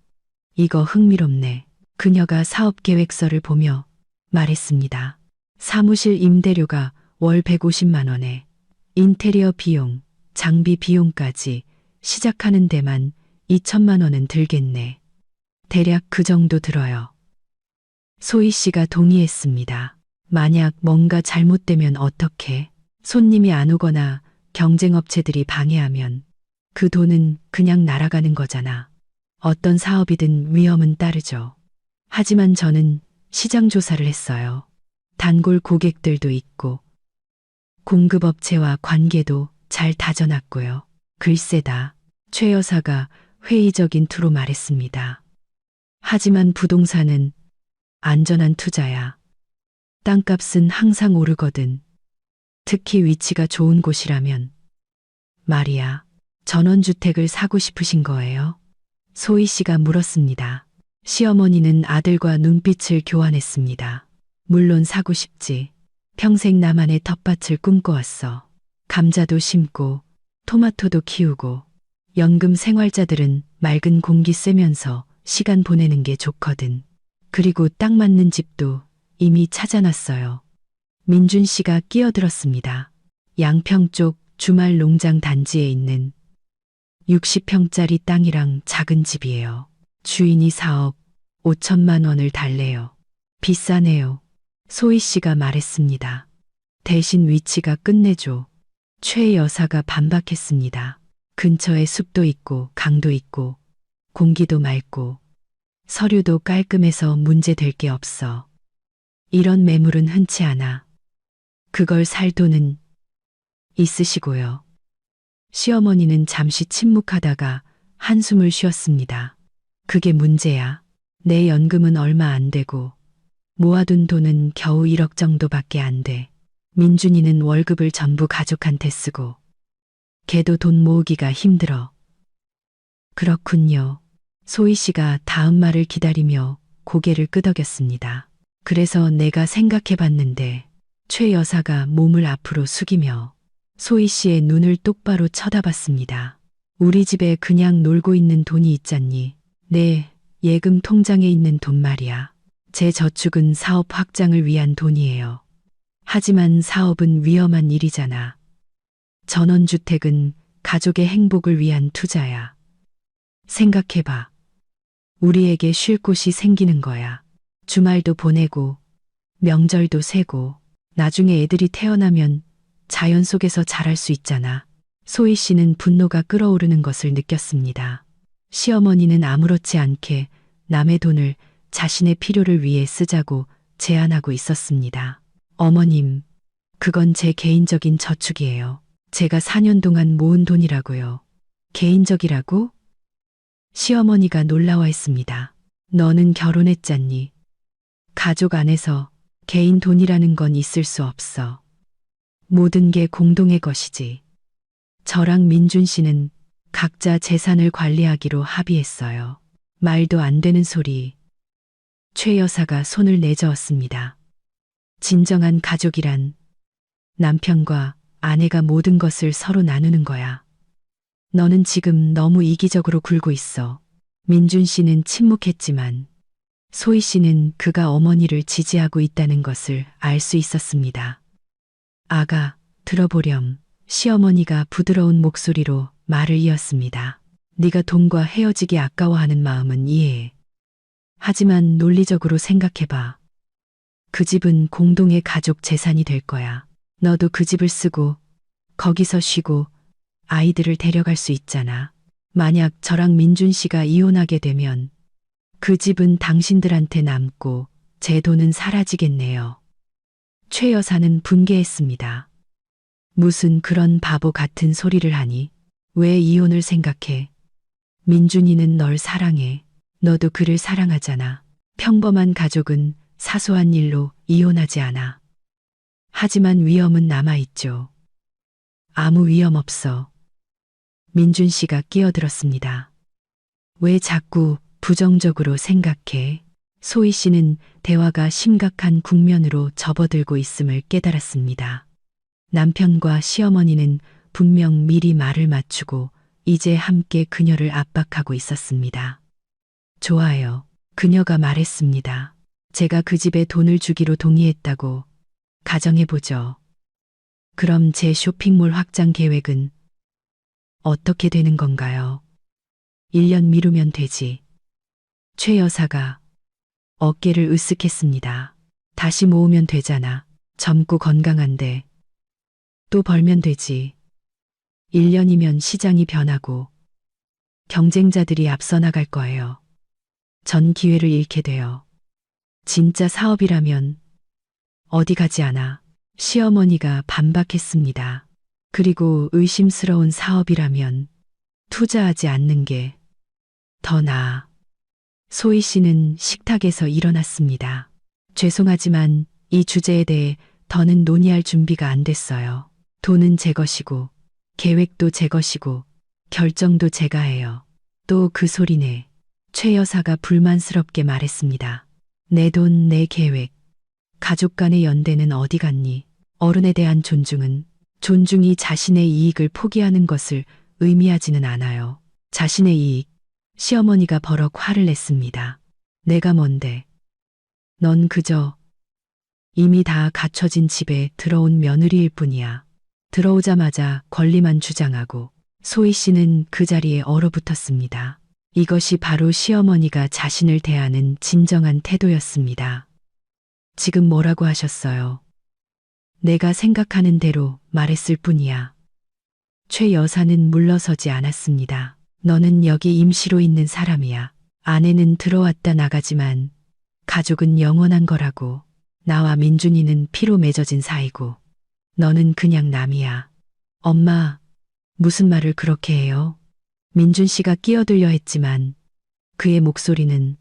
이거 흥미롭네. 그녀가 사업 계획서를 보며 말했습니다. 사무실 임대료가 월 150만 원에 인테리어 비용, 장비 비용까지 시작하는 데만 2천만 원은 들겠네. 대략 그 정도 들어요. 소희 씨가 동의했습니다. 만약 뭔가 잘못되면 어떡해? 손님이 안 오거나 경쟁업체들이 방해하면 그 돈은 그냥 날아가는 거잖아. 어떤 사업이든 위험은 따르죠. 하지만 저는 시장 조사를 했어요. 단골 고객들도 있고 공급업체와 관계도 잘 다져놨고요. 글쎄다. 최 여사가 회의적인 투로 말했습니다. 하지만 부동산은 안전한 투자야. 땅값은 항상 오르거든. 특히 위치가 좋은 곳이라면. 말이야, 전원주택을 사고 싶으신 거예요? 소희 씨가 물었습니다. 시어머니는 아들과 눈빛을 교환했습니다. 물론 사고 싶지. 평생 나만의 텃밭을 꿈꿔왔어. 감자도 심고 토마토도 키우고 연금 생활자들은 맑은 공기 쐬면서 시간 보내는 게 좋거든. 그리고 딱 맞는 집도 이미 찾아놨어요. 민준 씨가 끼어들었습니다. 양평 쪽 주말 농장 단지에 있는 60평짜리 땅이랑 작은 집이에요. 주인이 4억 5천만 원을 달래요. 비싸네요. 소희 씨가 말했습니다. 대신 위치가 끝내줘. 최 여사가 반박했습니다. 근처에 숲도 있고 강도 있고 공기도 맑고 서류도 깔끔해서 문제될 게 없어. 이런 매물은 흔치 않아. 그걸 살 돈은 있으시고요. 시어머니는 잠시 침묵하다가 한숨을 쉬었습니다. 그게 문제야. 내 연금은 얼마 안 되고 모아둔 돈은 겨우 1억 정도밖에 안 돼. 민준이는 월급을 전부 가족한테 쓰고 걔도 돈 모으기가 힘들어. 그렇군요. 소희 씨가 다음 말을 기다리며 고개를 끄덕였습니다. 그래서 내가 생각해 봤는데 최 여사가 몸을 앞으로 숙이며 소희 씨의 눈을 똑바로 쳐다봤습니다. 우리 집에 그냥 놀고 있는 돈이 있잖니. 내 예금 통장에 있는 돈 말이야. 제 저축은 사업 확장을 위한 돈이에요. 하지만 사업은 위험한 일이잖아. 전원주택은 가족의 행복을 위한 투자야. 생각해봐. 우리에게 쉴 곳이 생기는 거야. 주말도 보내고 명절도 세고 나중에 애들이 태어나면 자연 속에서 자랄 수 있잖아. 소희 씨는 분노가 끓어오르는 것을 느꼈습니다. 시어머니는 아무렇지 않게 남의 돈을 자신의 필요를 위해 쓰자고 제안하고 있었습니다. 어머님, 그건 제 개인적인 저축이에요. 제가 4년 동안 모은 돈이라고요. 개인적이라고? 시어머니가 놀라워했습니다. 너는 결혼했잖니. 가족 안에서 개인 돈이라는 건 있을 수 없어. 모든 게 공동의 것이지. 저랑 민준 씨는 각자 재산을 관리하기로 합의했어요. 말도 안 되는 소리. 최 여사가 손을 내저었습니다. 진정한 가족이란 남편과 아내가 모든 것을 서로 나누는 거야. 너는 지금 너무 이기적으로 굴고 있어. 민준 씨는 침묵했지만 소희 씨는 그가 어머니를 지지하고 있다는 것을 알 수 있었습니다. 아가, 들어보렴. 시어머니가 부드러운 목소리로 말을 이었습니다. 네가 돈과 헤어지기 아까워하는 마음은 이해해. 하지만 논리적으로 생각해봐. 그 집은 공동의 가족 재산이 될 거야. 너도 그 집을 쓰고 거기서 쉬고 아이들을 데려갈 수 있잖아. 만약 저랑 민준 씨가 이혼하게 되면 그 집은 당신들한테 남고 제 돈은 사라지겠네요. 최 여사는 분개했습니다. 무슨 그런 바보 같은 소리를 하니? 왜 이혼을 생각해? 민준이는 널 사랑해. 너도 그를 사랑하잖아. 평범한 가족은 사소한 일로 이혼하지 않아. 하지만 위험은 남아있죠. 아무 위험 없어. 민준 씨가 끼어들었습니다. 왜 자꾸 부정적으로 생각해? 소희 씨는 대화가 심각한 국면으로 접어들고 있음을 깨달았습니다. 남편과 시어머니는 분명 미리 말을 맞추고 이제 함께 그녀를 압박하고 있었습니다. 좋아요. 그녀가 말했습니다. 제가 그 집에 돈을 주기로 동의했다고 가정해보죠. 그럼 제 쇼핑몰 확장 계획은 어떻게 되는 건가요? 1년 미루면 되지. 최 여사가 어깨를 으쓱했습니다. 다시 모으면 되잖아. 젊고 건강한데. 또 벌면 되지. 1년이면 시장이 변하고 경쟁자들이 앞서 나갈 거예요. 전 기회를 잃게 돼요. 진짜 사업이라면 어디 가지 않아. 시어머니가 반박했습니다. 그리고 의심스러운 사업이라면 투자하지 않는 게 더 나아. 소희 씨는 식탁에서 일어났습니다. 죄송하지만 이 주제에 대해 더는 논의할 준비가 안 됐어요. 돈은 제 것이고 계획도 제 것이고 결정도 제가 해요. 또 그 소리네. 최 여사가 불만스럽게 말했습니다. 내 돈, 내 계획. 가족 간의 연대는 어디 갔니? 어른에 대한 존중이 자신의 이익을 포기하는 것을 의미하지는 않아요. 자신의 이익. 시어머니가 버럭 화를 냈습니다. 내가 뭔데? 넌 그저 이미 다 갖춰진 집에 들어온 며느리일 뿐이야. 들어오자마자 권리만 주장하고 소희 씨는 그 자리에 얼어붙었습니다. 이것이 바로 시어머니가 자신을 대하는 진정한 태도였습니다. 지금 뭐라고 하셨어요? 내가 생각하는 대로 말했을 뿐이야. 최 여사는 물러서지 않았습니다. 너는 여기 임시로 있는 사람이야. 아내는 들어왔다 나가지만 가족은 영원한 거라고. 나와 민준이는 피로 맺어진 사이고 너는 그냥 남이야. 엄마, 무슨 말을 그렇게 해요? 민준 씨가 끼어들려 했지만 그의 목소리는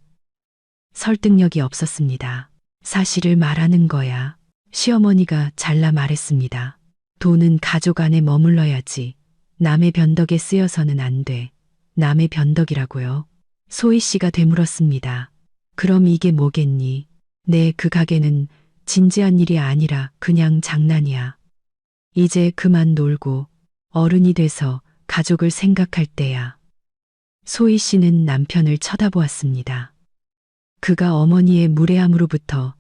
설득력이 없었습니다. 사실을 말하는 거야. 시어머니가 잘라 말했습니다. 돈은 가족 안에 머물러야지. 남의 변덕에 쓰여서는 안 돼. 남의 변덕이라고요? 소희 씨가 되물었습니다. 그럼 이게 뭐겠니? 네, 그 가게는 진지한 일이 아니라 그냥 장난이야. 이제 그만 놀고 어른이 돼서 가족을 생각할 때야. 소희 씨는 남편을 쳐다보았습니다. 그가 어머니의 무례함으로부터.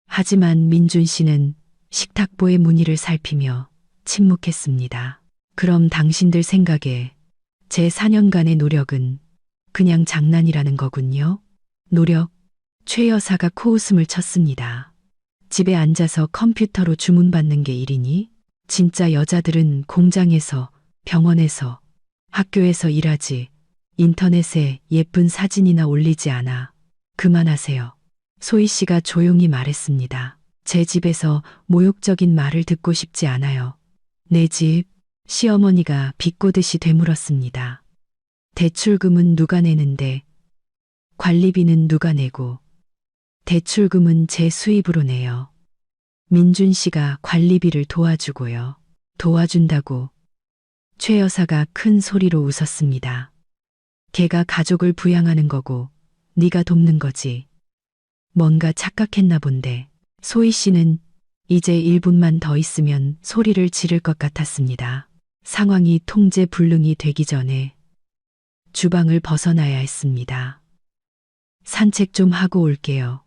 하지만 민준 씨는 식탁보의 무늬를 살피며 침묵했습니다. 그럼 당신들 생각에 제 4년간의 노력은 그냥 장난이라는 거군요. 노력? 최 여사가 코웃음을 쳤습니다. 집에 앉아서 컴퓨터로 주문받는 게 일이니? 진짜 여자들은 공장에서, 병원에서, 학교에서 일하지. 인터넷에 예쁜 사진이나 올리지 않아. 그만하세요. 소희 씨가 조용히 말했습니다. 제 집에서 모욕적인 말을 듣고 싶지 않아요. 내 집, 시어머니가 비꼬듯이 되물었습니다. 대출금은 누가 내는데, 관리비는 누가 내고, 대출금은 제 수입으로 내요. 민준 씨가 관리비를 도와주고요. 도와준다고 최 여사가 큰 소리로 웃었습니다. 걔가 가족을 부양하는 거고 네가 돕는 거지. 뭔가 착각했나 본데. 소희 씨는 이제 1분만 더 있으면 소리를 지를 것 같았습니다. 상황이 통제 불능이 되기 전에 주방을 벗어나야 했습니다. 산책 좀 하고 올게요.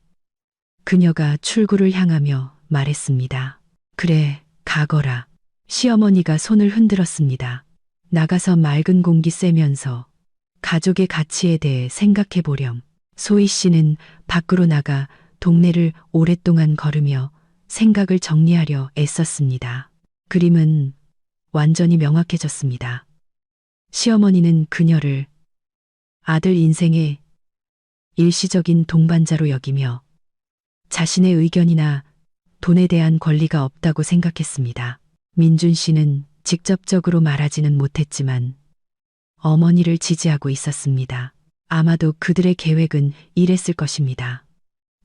그녀가 출구를 향하며 말했습니다. 그래, 가거라. 시어머니가 손을 흔들었습니다. 나가서 맑은 공기 쐬면서 가족의 가치에 대해 생각해 보렴. 소희 씨는 밖으로 나가 동네를 오랫동안 걸으며 생각을 정리하려 애썼습니다. 그림은 완전히 명확해졌습니다. 시어머니는 그녀를 아들 인생의 일시적인 동반자로 여기며 자신의 의견이나 돈에 대한 권리가 없다고 생각했습니다. 민준 씨는 직접적으로 말하지는 못했지만 어머니를 지지하고 있었습니다. 아마도 그들의 계획은 이랬을 것입니다.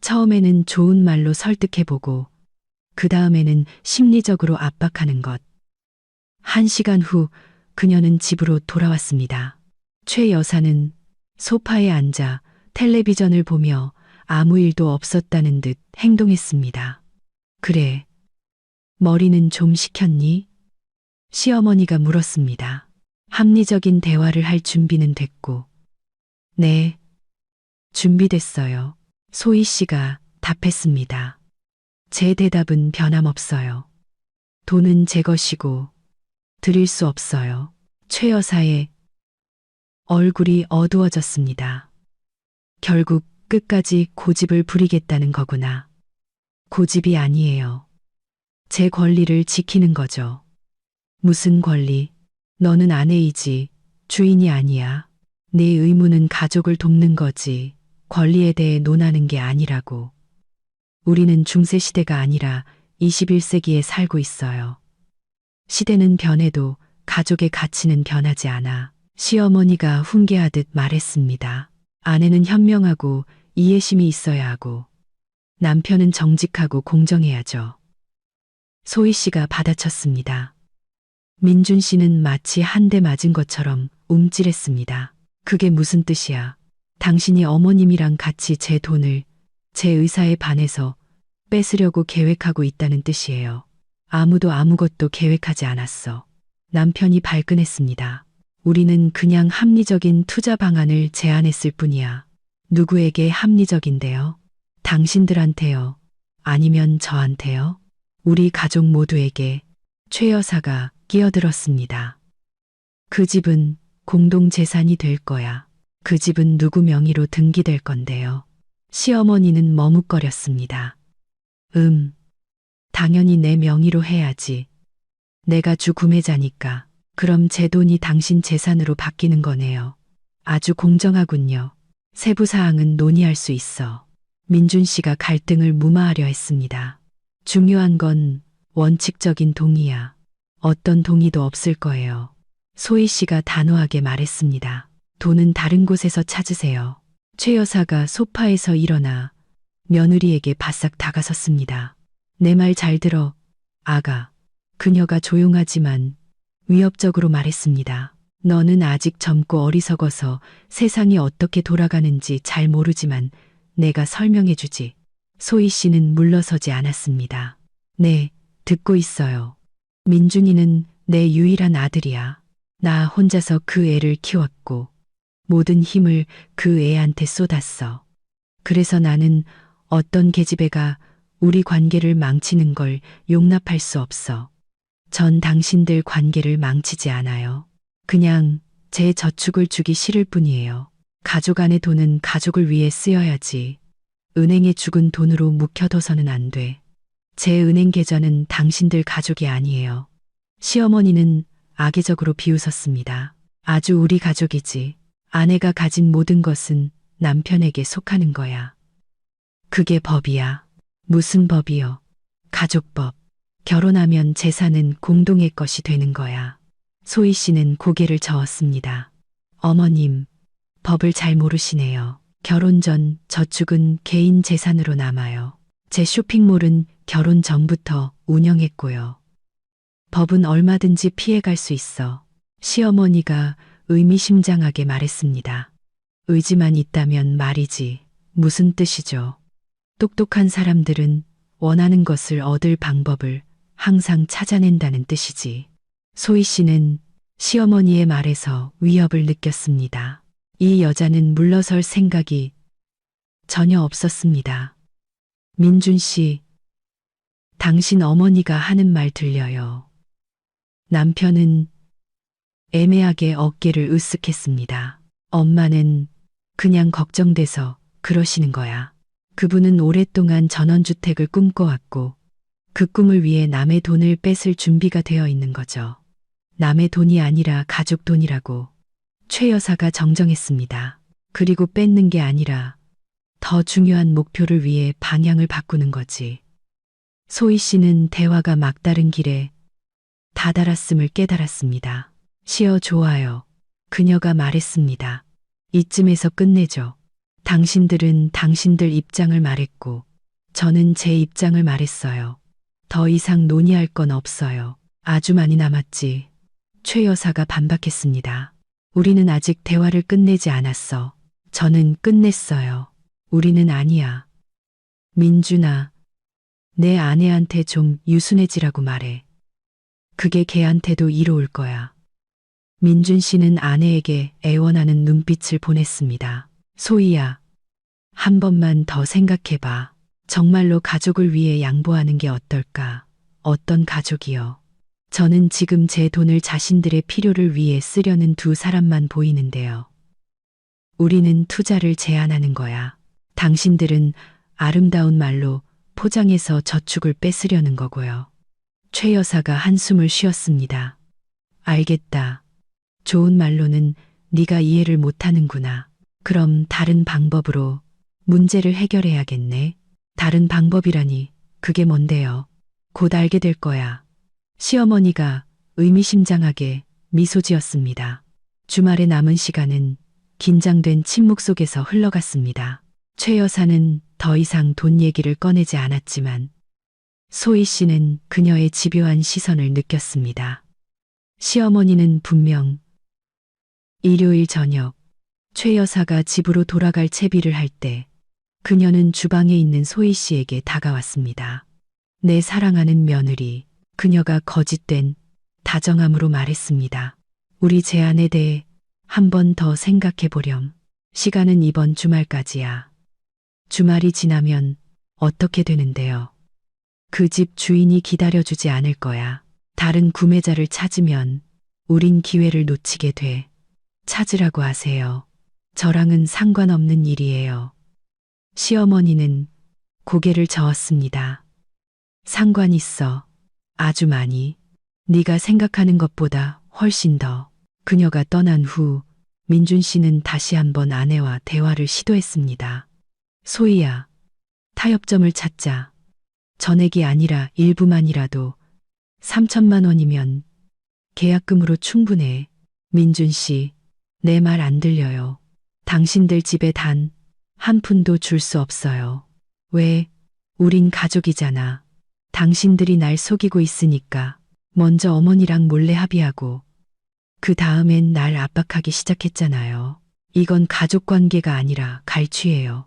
처음에는 좋은 말로 설득해보고 그 다음에는 심리적으로 압박하는 것. 1시간 후 그녀는 집으로 돌아왔습니다. 최 여사는 소파에 앉아 텔레비전을 보며 아무 일도 없었다는 듯 행동했습니다. 그래, 머리는 좀 식혔니? 시어머니가 물었습니다. 합리적인 대화를 할 준비는 됐고, 네, 준비됐어요. 소희 씨가 답했습니다. 제 대답은 변함없어요. 돈은 제 것이고 드릴 수 없어요. 최 여사의 얼굴이 어두워졌습니다. 결국 끝까지 고집을 부리겠다는 거구나. 고집이 아니에요. 제 권리를 지키는 거죠. 무슨 권리? 너는 아내이지 주인이 아니야. 네 의무는 가족을 돕는 거지 권리에 대해 논하는 게 아니라고. 우리는 중세 시대가 아니라 21세기에 살고 있어요. 시대는 변해도 가족의 가치는 변하지 않아. 시어머니가 훈계하듯 말했습니다. 아내는 현명하고 이해심이 있어야 하고 남편은 정직하고 공정해야죠. 소희 씨가 받아쳤습니다. 민준 씨는 마치 한 대 맞은 것처럼 움찔했습니다. 그게 무슨 뜻이야? 당신이 어머님이랑 같이 제 돈을 제 의사에 반해서 뺏으려고 계획하고 있다는 뜻이에요. 아무도 아무것도 계획하지 않았어. 남편이 발끈했습니다. 우리는 그냥 합리적인 투자 방안을 제안했을 뿐이야. 누구에게 합리적인데요? 당신들한테요? 아니면 저한테요? 우리 가족 모두에게. 최 여사가 끼어들었습니다. 그 집은 공동재산이 될 거야. 그 집은 누구 명의로 등기될 건데요. 시어머니는 머뭇거렸습니다. 당연히 내 명의로 해야지. 내가 주 구매자니까. 그럼 제 돈이 당신 재산으로 바뀌는 거네요. 아주 공정하군요. 세부 사항은 논의할 수 있어. 민준 씨가 갈등을 무마하려 했습니다. 중요한 건 원칙적인 동의야. 어떤 동의도 없을 거예요. 소희 씨가 단호하게 말했습니다. 돈은 다른 곳에서 찾으세요. 최 여사가 소파에서 일어나 며느리에게 바싹 다가섰습니다. 내 말 잘 들어, 아가. 그녀가 조용하지만 위협적으로 말했습니다. 너는 아직 젊고 어리석어서 세상이 어떻게 돌아가는지 잘 모르지만 내가 설명해주지. 소희 씨는 물러서지 않았습니다. 네, 듣고 있어요. 민준이는 내 유일한 아들이야. 나 혼자서 그 애를 키웠고 모든 힘을 그 애한테 쏟았어. 그래서 나는 어떤 계집애가 우리 관계를 망치는 걸 용납할 수 없어. 전 당신들 관계를 망치지 않아요. 그냥 제 저축을 주기 싫을 뿐이에요. 가족 안의 돈은 가족을 위해 쓰여야지. 은행에 죽은 돈으로 묵혀둬서는 안 돼. 제 은행 계좌는 당신들 가족이 아니에요. 시어머니는 악의적으로 비웃었습니다. 아주 우리 가족이지. 아내가 가진 모든 것은 남편에게 속하는 거야. 그게 법이야. 무슨 법이요? 가족법. 결혼하면 재산은 공동의 것이 되는 거야. 소희 씨는 고개를 저었습니다. 어머님, 법을 잘 모르시네요. 결혼 전 저축은 개인 재산으로 남아요. 제 쇼핑몰은 결혼 전부터 운영했고요. 법은 얼마든지 피해갈 수 있어. 시어머니가 의미심장하게 말했습니다. 의지만 있다면 말이지. 무슨 뜻이죠? 똑똑한 사람들은 원하는 것을 얻을 방법을 항상 찾아낸다는 뜻이지. 소희 씨는 시어머니의 말에서 위협을 느꼈습니다. 이 여자는 물러설 생각이 전혀 없었습니다. 민준 씨, 당신 어머니가 하는 말 들려요. 남편은 애매하게 어깨를 으쓱했습니다. 엄마는 그냥 걱정돼서 그러시는 거야. 그분은 오랫동안 전원주택을 꿈꿔왔고 그 꿈을 위해 남의 돈을 뺏을 준비가 되어 있는 거죠. 남의 돈이 아니라 가족 돈이라고 최 여사가 정정했습니다. 그리고 뺏는 게 아니라 더 중요한 목표를 위해 방향을 바꾸는 거지. 소희 씨는 대화가 막다른 길에 다다랐음을 깨달았습니다. 시어 좋아요. 그녀가 말했습니다. 이쯤에서 끝내죠. 당신들은 당신들 입장을 말했고 저는 제 입장을 말했어요. 더 이상 논의할 건 없어요. 아주 많이 남았지. 최 여사가 반박했습니다. 우리는 아직 대화를 끝내지 않았어. 저는 끝냈어요. 우리는 아니야. 민준아, 내 아내한테 좀 유순해지라고 말해. 그게 걔한테도 이로울 거야. 민준 씨는 아내에게 애원하는 눈빛을 보냈습니다. 소희야, 한 번만 더 생각해봐. 정말로 가족을 위해 양보하는 게 어떨까? 어떤 가족이요? 저는 지금 제 돈을 자신들의 필요를 위해 쓰려는 두 사람만 보이는데요. 우리는 투자를 제안하는 거야. 당신들은 아름다운 말로 포장해서 저축을 뺏으려는 거고요. 최 여사가 한숨을 쉬었습니다. 알겠다. 좋은 말로는 네가 이해를 못하는구나. 그럼 다른 방법으로 문제를 해결해야겠네. 다른 방법이라니 그게 뭔데요? 곧 알게 될 거야. 시어머니가 의미심장하게 미소 지었습니다. 주말에 남은 시간은 긴장된 침묵 속에서 흘러갔습니다. 최 여사는 더 이상 돈 얘기를 꺼내지 않았지만 소희 씨는 그녀의 집요한 시선을 느꼈습니다. 시어머니는 분명 일요일 저녁 최 여사가 집으로 돌아갈 채비를 할 때 그녀는 주방에 있는 소희 씨에게 다가왔습니다. 내 사랑하는 며느리, 그녀가 거짓된 다정함으로 말했습니다. 우리 제안에 대해 한 번 더 생각해 보렴. 시간은 이번 주말까지야. 주말이 지나면 어떻게 되는데요? 그 집 주인이 기다려주지 않을 거야. 다른 구매자를 찾으면 우린 기회를 놓치게 돼. 찾으라고 하세요. 저랑은 상관없는 일이에요. 시어머니는 고개를 저었습니다. 상관 있어. 아주 많이. 네가 생각하는 것보다 훨씬 더. 그녀가 떠난 후 민준 씨는 다시 한번 아내와 대화를 시도했습니다. 소희야, 타협점을 찾자. 전액이 아니라 일부만이라도 3천만 원이면 계약금으로 충분해. 민준 씨, 내 말 안 들려요. 당신들 집에 단 한 푼도 줄 수 없어요. 왜? 우린 가족이잖아. 당신들이 날 속이고 있으니까. 먼저 어머니랑 몰래 합의하고 그 다음엔 날 압박하기 시작했잖아요. 이건 가족 관계가 아니라 갈취예요.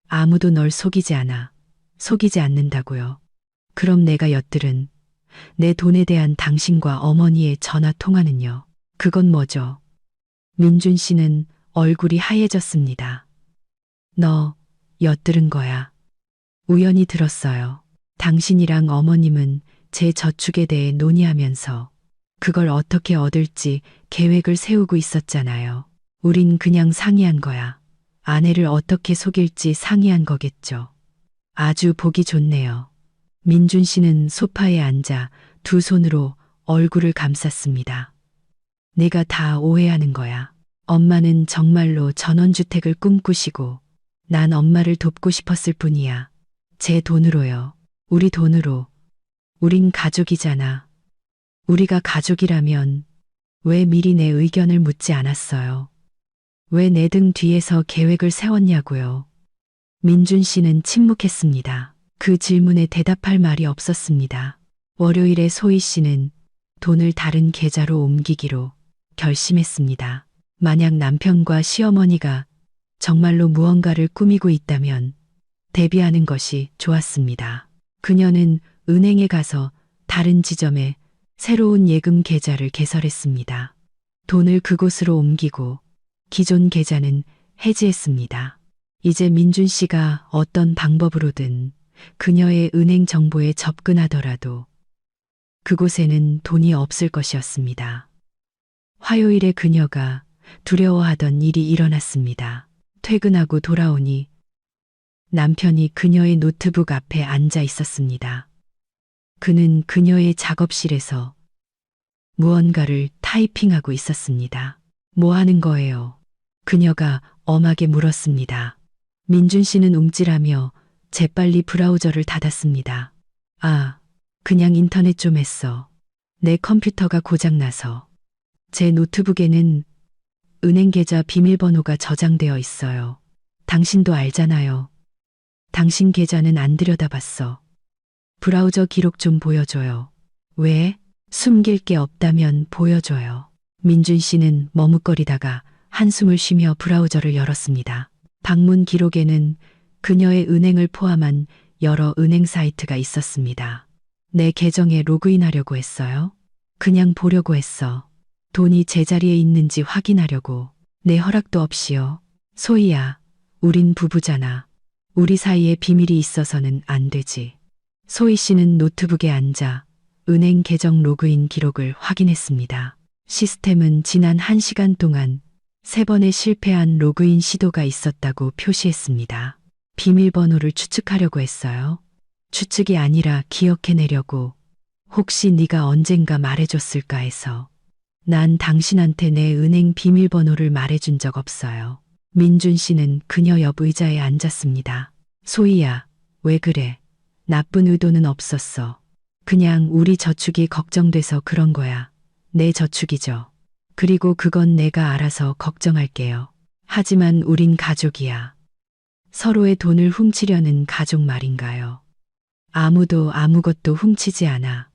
아무도 널 속이지 않아. 속이지 않는다고요. 그럼 내가 엿들은 내 돈에 대한 당신과 어머니의 전화 통화는요. 그건 뭐죠? 민준 씨는 얼굴이 하얘졌습니다. 너 엿들은 거야. 우연히 들었어요. 당신이랑 어머님은 제 저축에 대해 논의하면서 그걸 어떻게 얻을지 계획을 세우고 있었잖아요. 우린 그냥 상의한 거야. 아내를 어떻게 속일지 상의한 거겠죠. 아주 보기 좋네요. 민준 씨는 소파에 앉아 두 손으로 얼굴을 감쌌습니다. 내가 다 오해하는 거야. 엄마는 정말로 전원주택을 꿈꾸시고 난 엄마를 돕고 싶었을 뿐이야. 제 돈으로요. 우리 돈으로. 우린 가족이잖아. 우리가 가족이라면 왜 미리 내 의견을 묻지 않았어요? 왜 내 등 뒤에서 계획을 세웠냐고요? 민준 씨는 침묵했습니다. 그 질문에 대답할 말이 없었습니다. 월요일에 소희 씨는 돈을 다른 계좌로 옮기기로 결심했습니다. 만약 남편과 시어머니가 정말로 무언가를 꾸미고 있다면 대비하는 것이 좋았습니다. 그녀는 은행에 가서 다른 지점에 새로운 예금 계좌를 개설했습니다. 돈을 그곳으로 옮기고 기존 계좌는 해지했습니다. 이제 민준 씨가 어떤 방법으로든 그녀의 은행 정보에 접근하더라도 그곳에는 돈이 없을 것이었습니다. 화요일에 그녀가 두려워하던 일이 일어났습니다. 퇴근하고 돌아오니 남편이 그녀의 노트북 앞에 앉아 있었습니다. 그는 그녀의 작업실에서 무언가를 타이핑하고 있었습니다. 뭐 하는 거예요? 그녀가 엄하게 물었습니다. 민준 씨는 움찔하며 재빨리 브라우저를 닫았습니다. 아, 그냥 인터넷 좀 했어. 내 컴퓨터가 고장나서. 제 노트북에는 은행 계좌 비밀번호가 저장되어 있어요. 당신도 알잖아요. 당신 계좌는 안 들여다봤어. 브라우저 기록 좀 보여줘요. 왜? 숨길 게 없다면 보여줘요. 민준 씨는 머뭇거리다가 한숨을 쉬며 브라우저를 열었습니다. 방문 기록에는 그녀의 은행을 포함한 여러 은행 사이트가 있었습니다. 내 계정에 로그인하려고 했어요. 그냥 보려고 했어. 돈이 제자리에 있는지 확인하려고. 내 허락도 없이요. 소희야, 우린 부부잖아. 우리 사이에 비밀이 있어서는 안 되지. 소희 씨는 노트북에 앉아 은행 계정 로그인 기록을 확인했습니다. 시스템은 지난 1시간 동안 3번의 실패한 로그인 시도가 있었다고 표시했습니다. 비밀번호를 추측하려고 했어요. 추측이 아니라 기억해내려고. 혹시 네가 언젠가 말해줬을까 해서. 난 당신한테 내 은행 비밀번호를 말해준 적 없어요. 민준 씨는 그녀 옆 의자에 앉았습니다. 소희야, 왜 그래? 나쁜 의도는 없었어. 그냥 우리 저축이 걱정돼서 그런 거야. 내 저축이죠. 그리고 그건 내가 알아서 걱정할게요. 하지만 우린 가족이야. 서로의 돈을 훔치려는 가족 말인가요? 아무도 아무것도 훔치지 않아.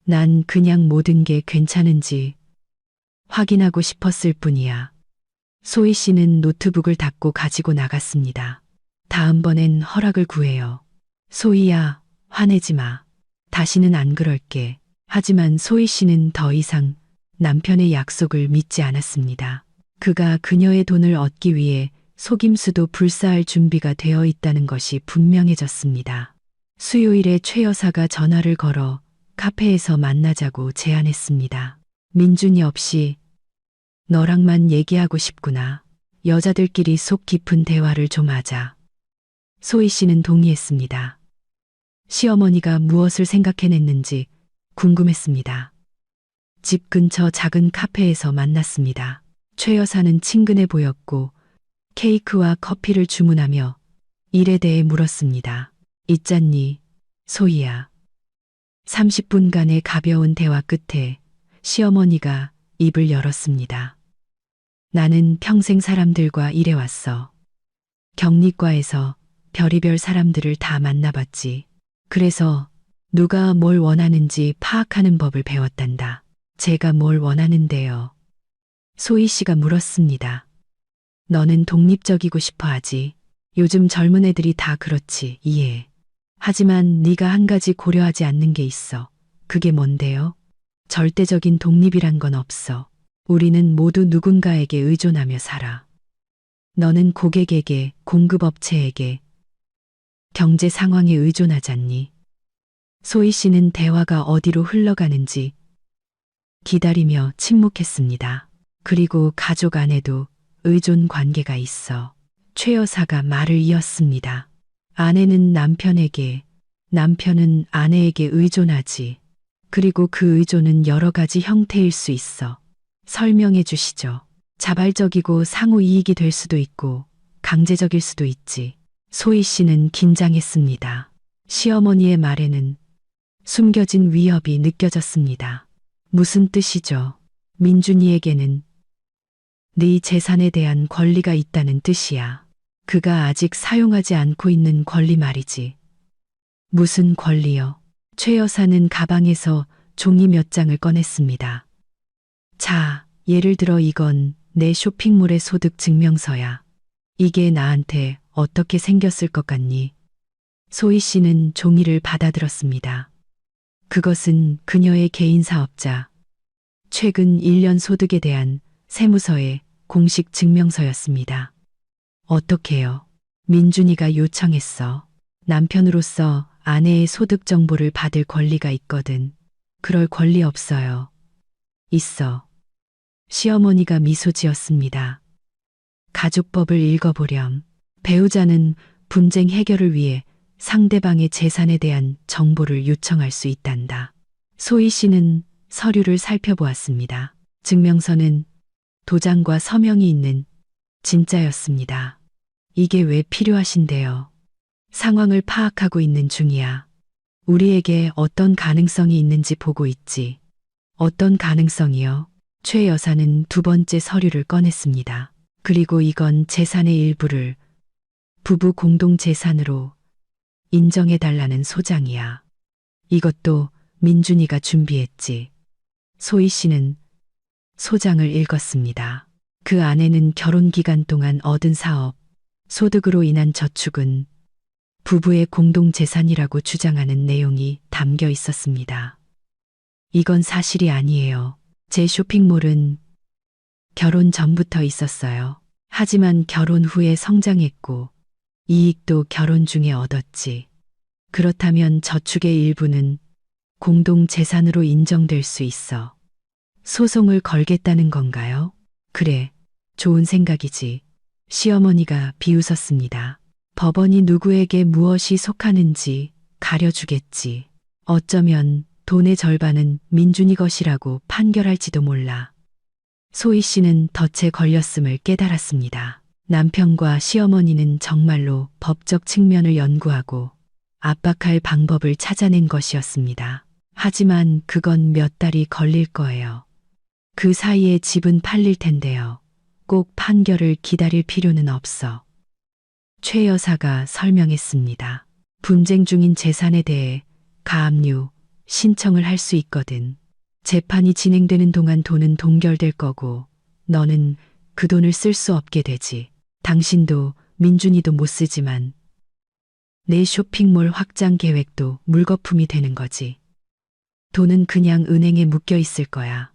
난 그냥 모든 게 괜찮은지 확인하고 싶었을 뿐이야. 소희 씨는 노트북을 닫고 가지고 나갔습니다. 다음번엔 허락을 구해요. 소희야, 화내지 마. 다시는 안 그럴게. 하지만 소희 씨는 더 이상 남편의 약속을 믿지 않았습니다. 그가 그녀의 돈을 얻기 위해 속임수도 불사할 준비가 되어 있다는 것이 분명해졌습니다. 수요일에 최 여사가 전화를 걸어 카페에서 만나자고 제안했습니다. 민준이 없이 너랑만 얘기하고 싶구나. 여자들끼리 속 깊은 대화를 좀 하자. 소희 씨는 동의했습니다. 시어머니가 무엇을 생각해냈는지 궁금했습니다. 집 근처 작은 카페에서 만났습니다. 최 여사는 친근해 보였고 케이크와 커피를 주문하며 일에 대해 물었습니다. 있잖니, 소희야. 30분간의 가벼운 대화 끝에 시어머니가 입을 열었습니다. 나는 평생 사람들과 일해왔어. 격리과에서 별의별 사람들을 다 만나봤지. 그래서 누가 뭘 원하는지 파악하는 법을 배웠단다. 제가 뭘 원하는데요? 소희 씨가 물었습니다. 너는 독립적이고 싶어 하지. 요즘 젊은 애들이 다 그렇지, 이해. 하지만 네가 한 가지 고려하지 않는 게 있어. 그게 뭔데요? 절대적인 독립이란 건 없어. 우리는 모두 누군가에게 의존하며 살아. 너는 고객에게, 공급업체에게, 경제 상황에 의존하잖니. 소희 씨는 대화가 어디로 흘러가는지 기다리며 침묵했습니다. 그리고 가족 안에도 의존 관계가 있어. 최 여사가 말을 이었습니다. 아내는 남편에게, 남편은 아내에게 의존하지. 그리고 그 의존은 여러 가지 형태일 수 있어. 설명해 주시죠. 자발적이고 상호 이익이 될 수도 있고 강제적일 수도 있지. 소희 씨는 긴장했습니다. 시어머니의 말에는 숨겨진 위협이 느껴졌습니다. 무슨 뜻이죠? 민준이에게는 네 재산에 대한 권리가 있다는 뜻이야. 그가 아직 사용하지 않고 있는 권리 말이지. 무슨 권리요? 최 여사는 가방에서 종이 몇 장을 꺼냈습니다. 자, 예를 들어 이건 내 쇼핑몰의 소득 증명서야. 이게 나한테 어떻게 생겼을 것 같니? 소희 씨는 종이를 받아들었습니다. 그것은 그녀의 개인 사업자, 최근 1년 소득에 대한 세무서의 공식 증명서였습니다. 어떻게요? 민준이가 요청했어. 남편으로서 아내의 소득 정보를 받을 권리가 있거든. 그럴 권리 없어요. 있어. 시어머니가 미소 지었습니다. 가족법을 읽어보렴. 배우자는 분쟁 해결을 위해 상대방의 재산에 대한 정보를 요청할 수 있단다. 소희 씨는 서류를 살펴보았습니다. 증명서는 도장과 서명이 있는 진짜였습니다. 이게 왜 필요하신데요? 상황을 파악하고 있는 중이야. 우리에게 어떤 가능성이 있는지 보고 있지. 어떤 가능성이요? 최 여사는 두 번째 서류를 꺼냈습니다. 그리고 이건 재산의 일부를 부부 공동 재산으로 인정해달라는 소장이야. 이것도 민준이가 준비했지. 소희 씨는 소장을 읽었습니다. 그 안에는 결혼 기간 동안 얻은 사업, 소득으로 인한 저축은 부부의 공동 재산이라고 주장하는 내용이 담겨 있었습니다. 이건 사실이 아니에요. 제 쇼핑몰은 결혼 전부터 있었어요. 하지만 결혼 후에 성장했고 이익도 결혼 중에 얻었지. 그렇다면 저축의 일부는 공동 재산으로 인정될 수 있어. 소송을 걸겠다는 건가요? 그래, 좋은 생각이지. 시어머니가 비웃었습니다. 법원이 누구에게 무엇이 속하는지 가려주겠지. 어쩌면 돈의 절반은 민준이 것이라고 판결할지도 몰라. 소희 씨는 덫에 걸렸음을 깨달았습니다. 남편과 시어머니는 정말로 법적 측면을 연구하고 압박할 방법을 찾아낸 것이었습니다. 하지만 그건 몇 달이 걸릴 거예요. 그 사이에 집은 팔릴 텐데요. 꼭 판결을 기다릴 필요는 없어. 최 여사가 설명했습니다. 분쟁 중인 재산에 대해 가압류 신청을 할 수 있거든. 재판이 진행되는 동안 돈은 동결될 거고 너는 그 돈을 쓸 수 없게 되지. 당신도 민준이도 못 쓰지만 내 쇼핑몰 확장 계획도 물거품이 되는 거지. 돈은 그냥 은행에 묶여 있을 거야.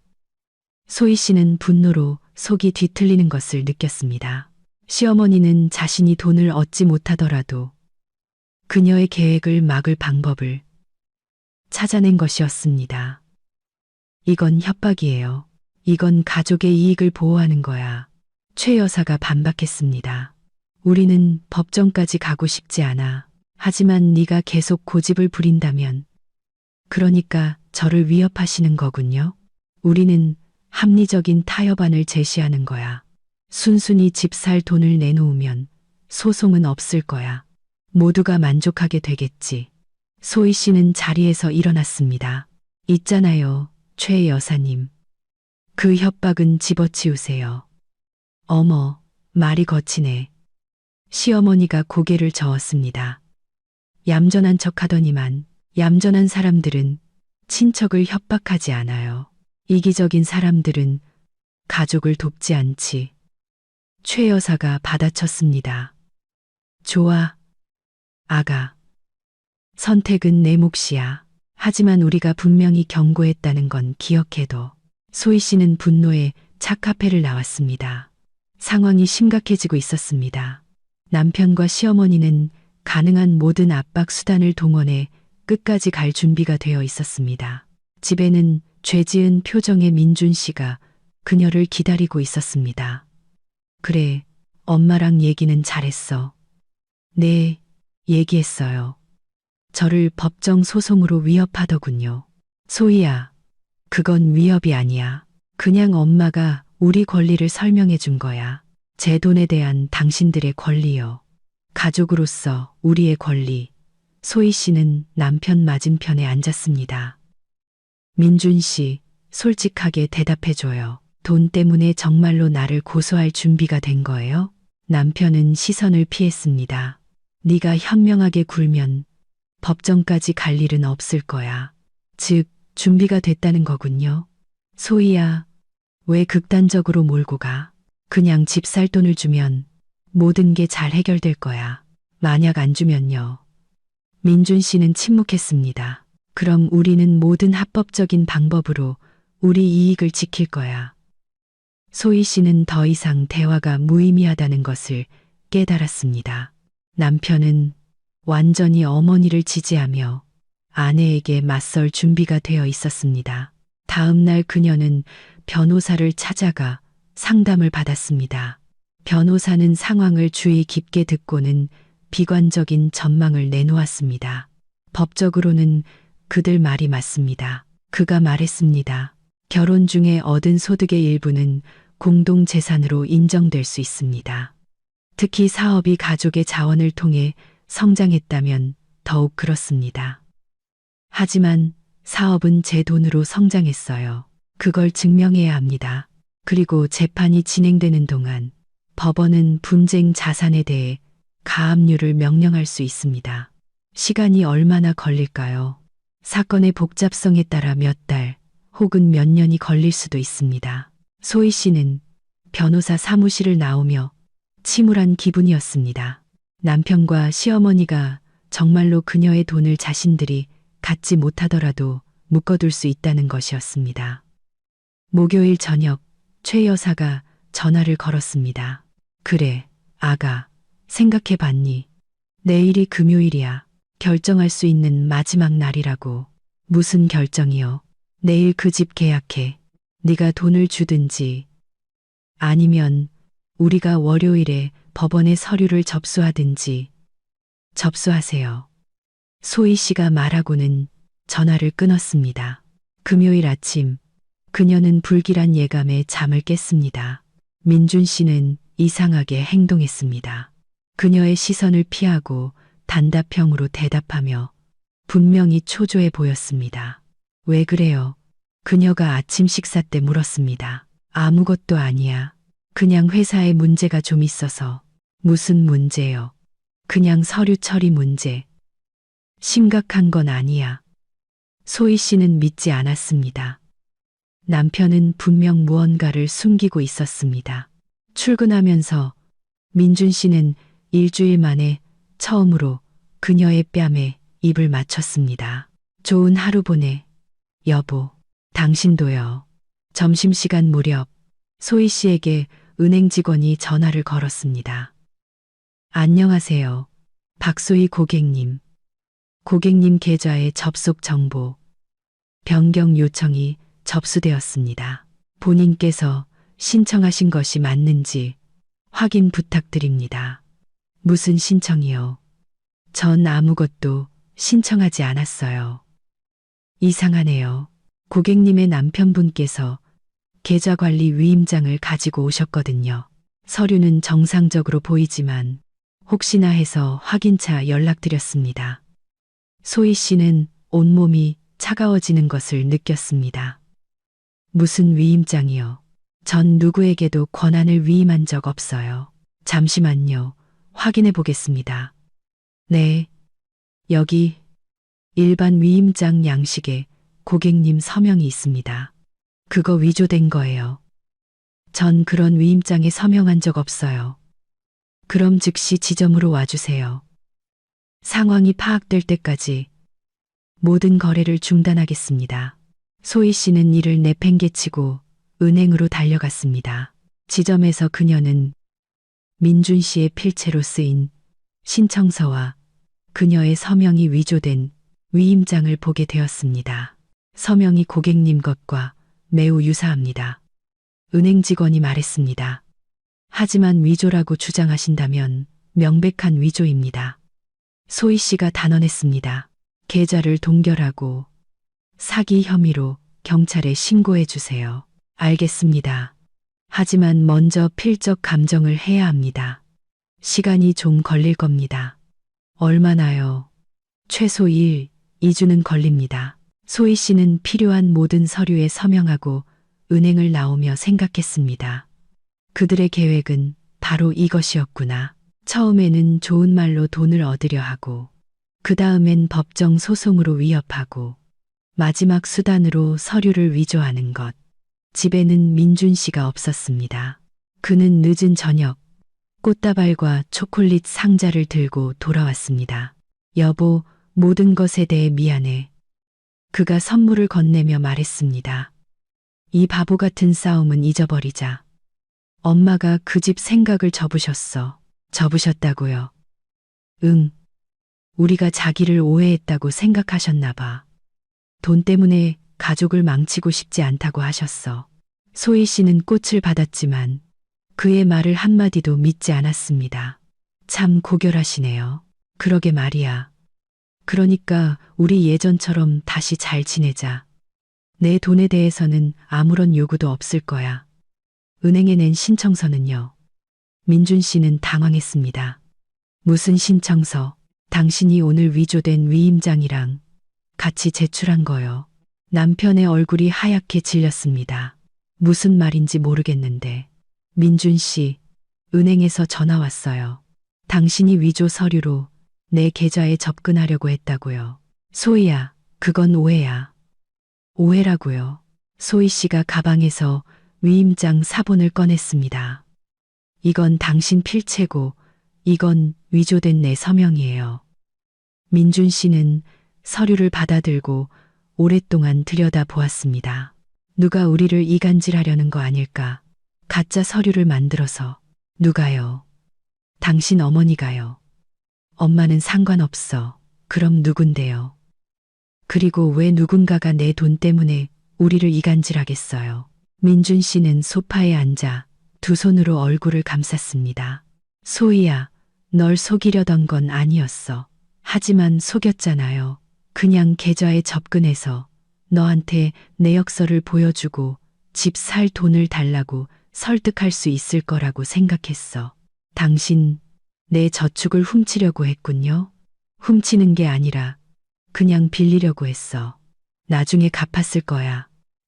소희 씨는 분노로 속이 뒤틀리는 것을 느꼈습니다. 시어머니는 자신이 돈을 얻지 못하더라도 그녀의 계획을 막을 방법을 찾아낸 것이었습니다. 이건 협박이에요. 이건 가족의 이익을 보호하는 거야. 최 여사가 반박했습니다. 우리는 법정까지 가고 싶지 않아. 하지만 네가 계속 고집을 부린다면 그러니까 저를 위협하시는 거군요. 우리는 합리적인 타협안을 제시하는 거야. 순순히 집 살 돈을 내놓으면 소송은 없을 거야. 모두가 만족하게 되겠지. 소희 씨는 자리에서 일어났습니다. 있잖아요, 최 여사님. 그 협박은 집어치우세요. 어머, 말이 거치네. 시어머니가 고개를 저었습니다. 얌전한 척 하더니만 얌전한 사람들은 친척을 협박하지 않아요. 이기적인 사람들은 가족을 돕지 않지. 최 여사가 받아쳤습니다. 좋아, 아가. 선택은 내 몫이야. 하지만 우리가 분명히 경고했다는 건 기억해둬. 소희 씨는 분노에 차 카페를 나왔습니다. 상황이 심각해지고 있었습니다. 남편과 시어머니는 가능한 모든 압박 수단을 동원해 끝까지 갈 준비가 되어 있었습니다. 집에는 죄지은 표정의 민준 씨가 그녀를 기다리고 있었습니다. 그래, 엄마랑 얘기는 잘했어. 네, 얘기했어요. 저를 법정 소송으로 위협하더군요. 소희야, 그건 위협이 아니야. 그냥 엄마가 우리 권리를 설명해 준 거야. 제 돈에 대한 당신들의 권리요. 가족으로서 우리의 권리. 소희 씨는 남편 맞은편에 앉았습니다. 민준 씨, 솔직하게 대답해줘요. 돈 때문에 정말로 나를 고소할 준비가 된 거예요? 남편은 시선을 피했습니다. 네가 현명하게 굴면 법정까지 갈 일은 없을 거야. 즉, 준비가 됐다는 거군요. 소희야, 왜 극단적으로 몰고 가? 그냥 집 살 돈을 주면 모든 게 잘 해결될 거야. 만약 안 주면요. 민준 씨는 침묵했습니다. 그럼 우리는 모든 합법적인 방법으로 우리 이익을 지킬 거야. 소희 씨는 더 이상 대화가 무의미하다는 것을 깨달았습니다. 남편은 완전히 어머니를 지지하며 아내에게 맞설 준비가 되어 있었습니다. 다음 날 그녀는 변호사를 찾아가 상담을 받았습니다. 변호사는 상황을 주의 깊게 듣고는 비관적인 전망을 내놓았습니다. 법적으로는 그들 말이 맞습니다. 그가 말했습니다. 결혼 중에 얻은 소득의 일부는 공동재산으로 인정될 수 있습니다. 특히 사업이 가족의 자원을 통해 성장했다면 더욱 그렇습니다. 하지만 사업은 제 돈으로 성장했어요. 그걸 증명해야 합니다. 그리고 재판이 진행되는 동안 법원은 분쟁 자산에 대해 가압류를 명령할 수 있습니다. 시간이 얼마나 걸릴까요? 사건의 복잡성에 따라 몇 달 혹은 몇 년이 걸릴 수도 있습니다. 소희 씨는 변호사 사무실을 나오며 침울한 기분이었습니다. 남편과 시어머니가 정말로 그녀의 돈을 자신들이 갖지 못하더라도 묶어둘 수 있다는 것이었습니다. 목요일 저녁 최 여사가 전화를 걸었습니다. 그래, 아가, 생각해 봤니? 내일이 금요일이야. 결정할 수 있는 마지막 날이라고. 무슨 결정이요? 내일 그 집 계약해. 네가 돈을 주든지 아니면 우리가 월요일에 법원에 서류를 접수하든지. 접수하세요. 소희 씨가 말하고는 전화를 끊었습니다. 금요일 아침 그녀는 불길한 예감에 잠을 깼습니다. 민준 씨는 이상하게 행동했습니다. 그녀의 시선을 피하고 단답형으로 대답하며 분명히 초조해 보였습니다. 왜 그래요? 그녀가 아침 식사 때 물었습니다. 아무것도 아니야. 그냥 회사에 문제가 좀 있어서. 무슨 문제요? 그냥 서류 처리 문제. 심각한 건 아니야. 소희 씨는 믿지 않았습니다. 남편은 분명 무언가를 숨기고 있었습니다. 출근하면서 민준 씨는 일주일 만에 처음으로 그녀의 뺨에 입을 맞췄습니다. 좋은 하루 보내, 여보. 당신도요. 점심시간 무렵 소희 씨에게 은행 직원이 전화를 걸었습니다. 안녕하세요. 박소희 고객님. 고객님 계좌의 접속 정보 변경 요청이 접수되었습니다. 본인께서 신청하신 것이 맞는지 확인 부탁드립니다. 무슨 신청이요? 전 아무것도 신청하지 않았어요. 이상하네요. 고객님의 남편분께서 계좌관리 위임장을 가지고 오셨거든요. 서류는 정상적으로 보이지만 혹시나 해서 확인차 연락드렸습니다. 소희 씨는 온몸이 차가워지는 것을 느꼈습니다. 무슨 위임장이요? 전 누구에게도 권한을 위임한 적 없어요. 잠시만요. 확인해 보겠습니다. 네. 여기 일반 위임장 양식에 고객님 서명이 있습니다. 그거 위조된 거예요. 전 그런 위임장에 서명한 적 없어요. 그럼 즉시 지점으로 와주세요. 상황이 파악될 때까지 모든 거래를 중단하겠습니다. 소희 씨는 이를 내팽개치고 은행으로 달려갔습니다. 지점에서 그녀는 민준 씨의 필체로 쓰인 신청서와 그녀의 서명이 위조된 위임장을 보게 되었습니다. 서명이 고객님 것과 매우 유사합니다. 은행 직원이 말했습니다. 하지만 위조라고 주장하신다면 명백한 위조입니다. 소희 씨가 단언했습니다. 계좌를 동결하고 사기 혐의로 경찰에 신고해 주세요. 알겠습니다. 하지만 먼저 필적 감정을 해야 합니다. 시간이 좀 걸릴 겁니다. 얼마나요? 최소 1, 2주는 걸립니다. 소희 씨는 필요한 모든 서류에 서명하고 은행을 나오며 생각했습니다. 그들의 계획은 바로 이것이었구나. 처음에는 좋은 말로 돈을 얻으려 하고, 그 다음엔 법정 소송으로 위협하고, 마지막 수단으로 서류를 위조하는 것. 집에는 민준 씨가 없었습니다. 그는 늦은 저녁 꽃다발과 초콜릿 상자를 들고 돌아왔습니다. 여보, 모든 것에 대해 미안해. 그가 선물을 건네며 말했습니다. 이 바보 같은 싸움은 잊어버리자. 엄마가 그 집 생각을 접으셨어. 접으셨다고요? 응. 우리가 자기를 오해했다고 생각하셨나 봐. 돈 때문에 가족을 망치고 싶지 않다고 하셨어. 소희 씨는 꽃을 받았지만 그의 말을 한마디도 믿지 않았습니다. 참 고결하시네요. 그러게 말이야. 그러니까 우리 예전처럼 다시 잘 지내자. 내 돈에 대해서는 아무런 요구도 없을 거야. 은행에 낸 신청서는요. 민준 씨는 당황했습니다. 무슨 신청서? 당신이 오늘 위조된 위임장이랑 같이 제출한 거요. 남편의 얼굴이 하얗게 질렸습니다. 무슨 말인지 모르겠는데. 민준 씨, 은행에서 전화 왔어요. 당신이 위조 서류로 내 계좌에 접근하려고 했다고요. 소희야, 그건 오해야. 오해라고요. 소희 씨가 가방에서 위임장 사본을 꺼냈습니다. 이건 당신 필체고 이건 위조된 내 서명이에요. 민준 씨는 서류를 받아들고 오랫동안 들여다보았습니다. 누가 우리를 이간질하려는 거 아닐까? 가짜 서류를 만들어서. 누가요? 당신 어머니가요. 엄마는 상관없어. 그럼 누군데요? 그리고 왜 누군가가 내 돈 때문에 우리를 이간질하겠어요? 민준 씨는 소파에 앉아 두 손으로 얼굴을 감쌌습니다. 소희야, 널 속이려던 건 아니었어. 하지만 속였잖아요. 그냥 계좌에 접근해서 너한테 내역서를 보여주고 집 살 돈을 달라고 설득할 수 있을 거라고 생각했어. 당신 내 저축을 훔치려고 했군요. 훔치는 게 아니라 그냥 빌리려고 했어. 나중에 갚았을 거야.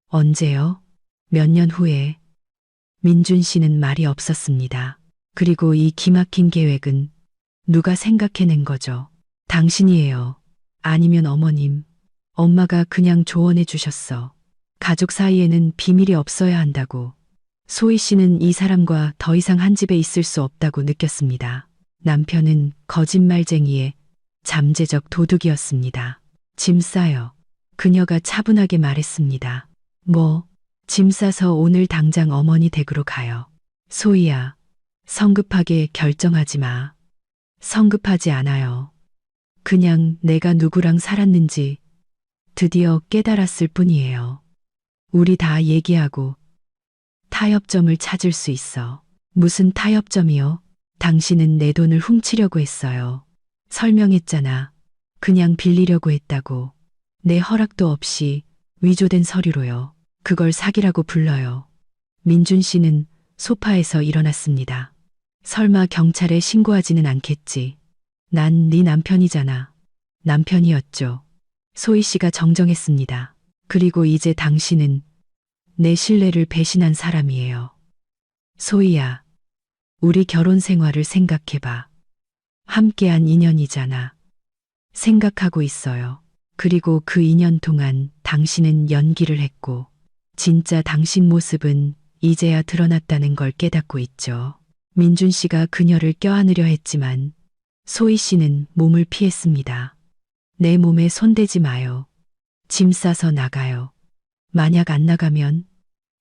언제요? 몇 년 후에. 민준 씨는 말이 없었습니다. 그리고 이 기막힌 계획은 누가 생각해낸 거죠? 당신이에요. 아니면 어머님. 엄마가 그냥 조언해 주셨어. 가족 사이에는 비밀이 없어야 한다고. 소희 씨는 이 사람과 더 이상 한 집에 있을 수 없다고 느꼈습니다. 남편은 거짓말쟁이의 잠재적 도둑이었습니다. 짐 싸요. 그녀가 차분하게 말했습니다. 짐 싸서 오늘 당장 어머니 댁으로 가요. 소희야, 성급하게 결정하지 마. 성급하지 않아요. 그냥 내가 누구랑 살았는지 드디어 깨달았을 뿐이에요. 우리 다 얘기하고 타협점을 찾을 수 있어. 무슨 타협점이요? 당신은 내 돈을 훔치려고 했어요. 설명했잖아. 그냥 빌리려고 했다고. 내 허락도 없이 위조된 서류로요. 그걸 사기라고 불러요. 민준 씨는 소파에서 일어났습니다. 설마 경찰에 신고하지는 않겠지. 난 네 남편이잖아. 남편이었죠. 소희 씨가 정정했습니다. 그리고 이제 당신은 내 신뢰를 배신한 사람이에요. 소희야, 우리 결혼 생활을 생각해봐. 함께한 인연이잖아. 생각하고 있어요. 그리고 그 2년 동안 당신은 연기를 했고, 진짜 당신 모습은 이제야 드러났다는 걸 깨닫고 있죠. 민준 씨가 그녀를 껴안으려 했지만 소희 씨는 몸을 피했습니다. 내 몸에 손대지 마요. 짐 싸서 나가요. 만약 안 나가면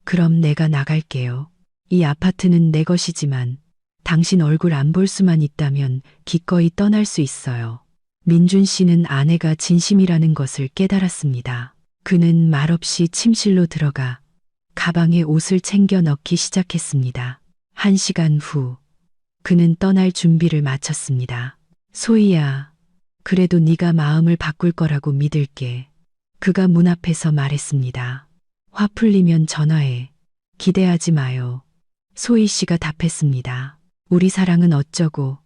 그럼 내가 나갈게요. 이 아파트는 내 것이지만 당신 얼굴 안 볼 수만 있다면 기꺼이 떠날 수 있어요. 민준 씨는 아내가 진심이라는 것을 깨달았습니다. 그는 말없이 침실로 들어가 가방에 옷을 챙겨 넣기 시작했습니다. 1시간 후 그는 떠날 준비를 마쳤습니다. 소희야, 그래도 네가 마음을 바꿀 거라고 믿을게. 그가 문 앞에서 말했습니다. 화 풀리면 전화해. 기대하지 마요. 소희 씨가 답했습니다. 우리 사랑은 어쩌고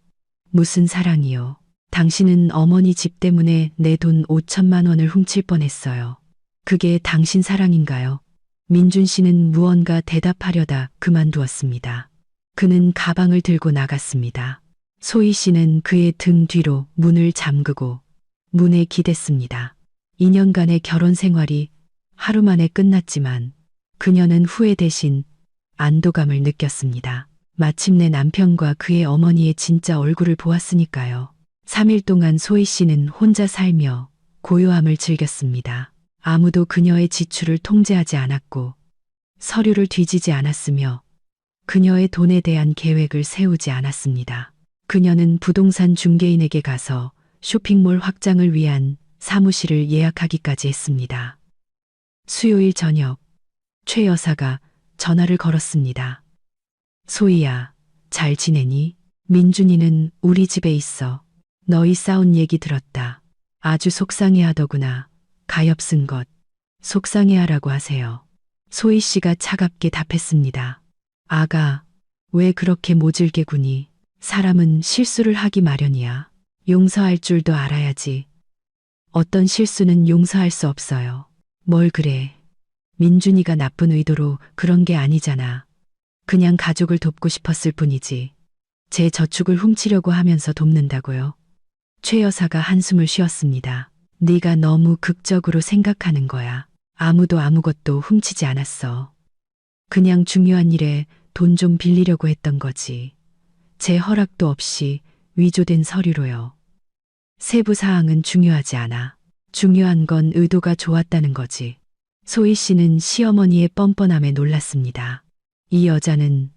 무슨 사랑이요. 당신은 어머니 집 때문에 내 돈 5천만 원을 훔칠 뻔했어요. 그게 당신 사랑인가요? 민준 씨는 무언가 대답하려다 그만두었습니다. 그는 가방을 들고 나갔습니다. 소희 씨는 그의 등 뒤로 문을 잠그고 문에 기댔습니다. 2년간의 결혼 생활이 하루 만에 끝났지만 그녀는 후회 대신 안도감을 느꼈습니다. 마침내 남편과 그의 어머니의 진짜 얼굴을 보았으니까요. 3일 동안 소희 씨는 혼자 살며 고요함을 즐겼습니다. 아무도 그녀의 지출을 통제하지 않았고 서류를 뒤지지 않았으며 그녀의 돈에 대한 계획을 세우지 않았습니다. 그녀는 부동산 중개인에게 가서 쇼핑몰 확장을 위한 사무실을 예약하기까지 했습니다. 수요일 저녁, 최 여사가 전화를 걸었습니다. 소희야, 잘 지내니? 민준이는 우리 집에 있어. 너희 싸운 얘기 들었다. 아주 속상해하더구나. 가엾은 것. 속상해하라고 하세요. 소희 씨가 차갑게 답했습니다. 아가, 왜 그렇게 모질게 구니? 사람은 실수를 하기 마련이야. 용서할 줄도 알아야지. 어떤 실수는 용서할 수 없어요. 뭘 그래. 민준이가 나쁜 의도로 그런 게 아니잖아. 그냥 가족을 돕고 싶었을 뿐이지. 제 저축을 훔치려고 하면서 돕는다고요. 최 여사가 한숨을 쉬었습니다. 네가 너무 극적으로 생각하는 거야. 아무도 아무것도 훔치지 않았어. 그냥 중요한 일에 돈 좀 빌리려고 했던 거지. 제 허락도 없이 위조된 서류로요. 세부 사항은 중요하지 않아. 중요한 건 의도가 좋았다는 거지. 소희 씨는 시어머니의 뻔뻔함에 놀랐습니다. 이 여자는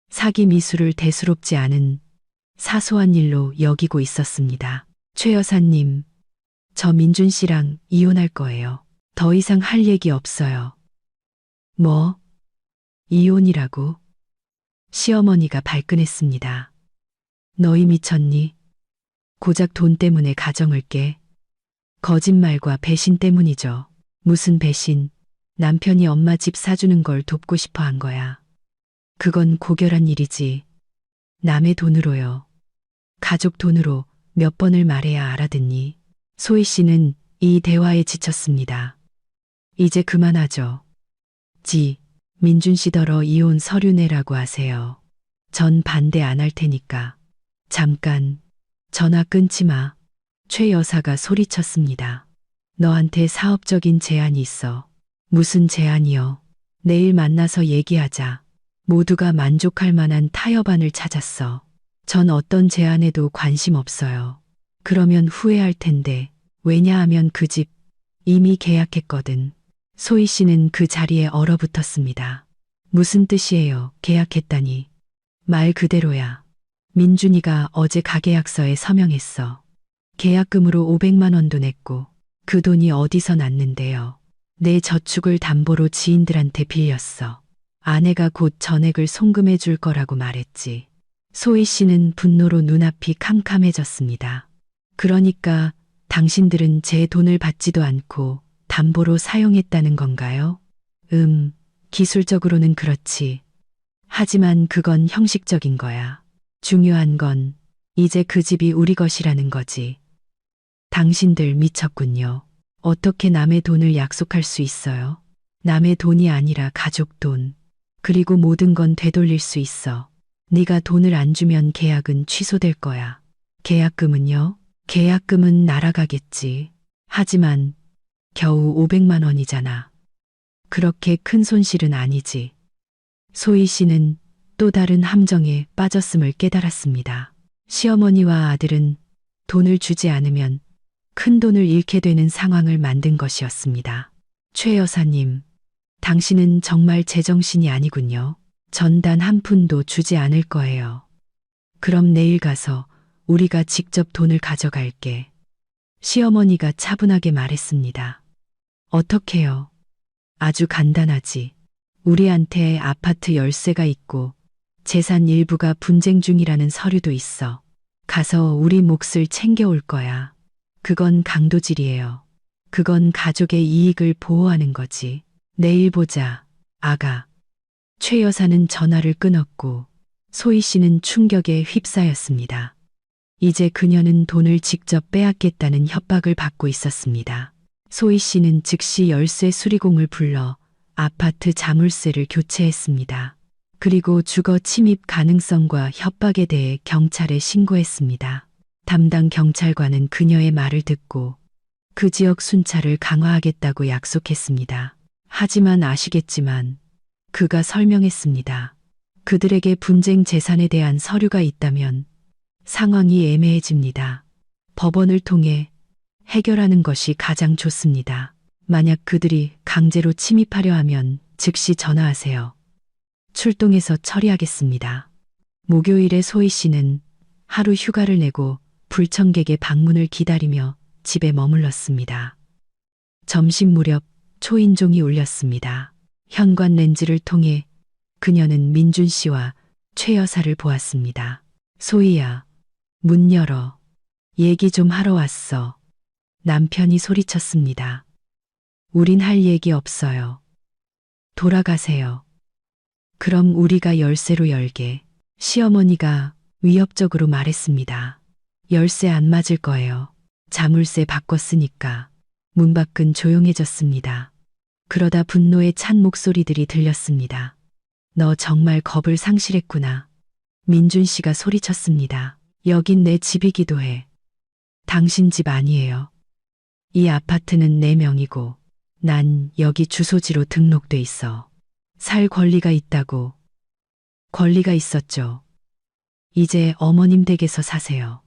사기 미수를 대수롭지 않은 사소한 일로 여기고 있었습니다. 최 여사님, 저 민준 씨랑 이혼할 거예요. 더 이상 할 얘기 없어요. 뭐? 이혼이라고? 시어머니가 발끈했습니다. 너희 미쳤니? 고작 돈 때문에 가정을 깨? 거짓말과 배신 때문이죠. 무슨 배신? 남편이 엄마 집 사주는 걸 돕고 싶어 한 거야. 그건 고결한 일이지. 남의 돈으로요. 가족 돈으로 몇 번을 말해야 알아듣니? 소희 씨는 이 대화에 지쳤습니다. 이제 그만하죠. 민준 씨더러 이혼 서류 내라고 하세요. 전 반대 안 할 테니까. 잠깐, 전화 끊지 마. 최 여사가 소리쳤습니다. 너한테 사업적인 제안이 있어. 무슨 제안이요? 내일 만나서 얘기하자. 모두가 만족할 만한 타협안을 찾았어. 전 어떤 제안에도 관심 없어요. 그러면 후회할 텐데. 왜냐하면 그 집 이미 계약했거든. 소희 씨는 그 자리에 얼어붙었습니다. 무슨 뜻이에요? 계약했다니. 말 그대로야. 민준이가 어제 가계약서에 서명했어. 계약금으로 500만 원도 냈고 그 돈이 어디서 났는데요. 내 저축을 담보로 지인들한테 빌렸어. 아내가 곧 전액을 송금해 줄 거라고 말했지. 소희 씨는 분노로 눈앞이 캄캄해졌습니다. 그러니까 당신들은 제 돈을 받지도 않고 담보로 사용했다는 건가요? 기술적으로는 그렇지. 하지만 그건 형식적인 거야. 중요한 건 이제 그 집이 우리 것이라는 거지. 당신들 미쳤군요. 어떻게 남의 돈을 약속할 수 있어요? 남의 돈이 아니라 가족 돈. 그리고 모든 건 되돌릴 수 있어. 네가 돈을 안 주면 계약은 취소될 거야. 계약금은요? 계약금은 날아가겠지. 하지만 겨우 500만 원이잖아. 그렇게 큰 손실은 아니지. 소희 씨는 또 다른 함정에 빠졌음을 깨달았습니다. 시어머니와 아들은 돈을 주지 않으면 큰 돈을 잃게 되는 상황을 만든 것이었습니다. 최 여사님, 당신은 정말 제정신이 아니군요. 전단 한 푼도 주지 않을 거예요. 그럼 내일 가서 우리가 직접 돈을 가져갈게. 시어머니가 차분하게 말했습니다. 어떻게요? 아주 간단하지. 우리한테 아파트 열쇠가 있고 재산 일부가 분쟁 중이라는 서류도 있어. 가서 우리 몫을 챙겨올 거야. 그건 강도질이에요. 그건 가족의 이익을 보호하는 거지. 내일 보자, 아가. 최 여사는 전화를 끊었고 소희 씨는 충격에 휩싸였습니다. 이제 그녀는 돈을 직접 빼앗겠다는 협박을 받고 있었습니다. 소희 씨는 즉시 열쇠 수리공을 불러 아파트 자물쇠를 교체했습니다. 그리고 주거 침입 가능성과 협박에 대해 경찰에 신고했습니다. 담당 경찰관은 그녀의 말을 듣고 그 지역 순찰을 강화하겠다고 약속했습니다. 하지만 아시겠지만 그가 설명했습니다. 그들에게 분쟁 재산에 대한 서류가 있다면 상황이 애매해집니다. 법원을 통해 해결하는 것이 가장 좋습니다. 만약 그들이 강제로 침입하려 하면 즉시 전화하세요. 출동해서 처리하겠습니다. 목요일에 소희 씨는 하루 휴가를 내고 불청객의 방문을 기다리며 집에 머물렀습니다. 점심 무렵 초인종이 울렸습니다. 현관 렌즈를 통해 그녀는 민준 씨와 최 여사를 보았습니다. 소희야, 문 열어. 얘기 좀 하러 왔어. 남편이 소리쳤습니다. 우린 할 얘기 없어요. 돌아가세요. 그럼 우리가 열쇠로 열게. 시어머니가 위협적으로 말했습니다. 열쇠 안 맞을 거예요. 자물쇠 바꿨으니까. 문 밖은 조용해졌습니다. 그러다 분노에 찬 목소리들이 들렸습니다. 너 정말 겁을 상실했구나. 민준 씨가 소리쳤습니다. 여긴 내 집이기도 해. 당신 집 아니에요. 이 아파트는 내 명이고 난 여기 주소지로 등록돼 있어. 살 권리가 있다고. 권리가 있었죠. 이제 어머님 댁에서 사세요.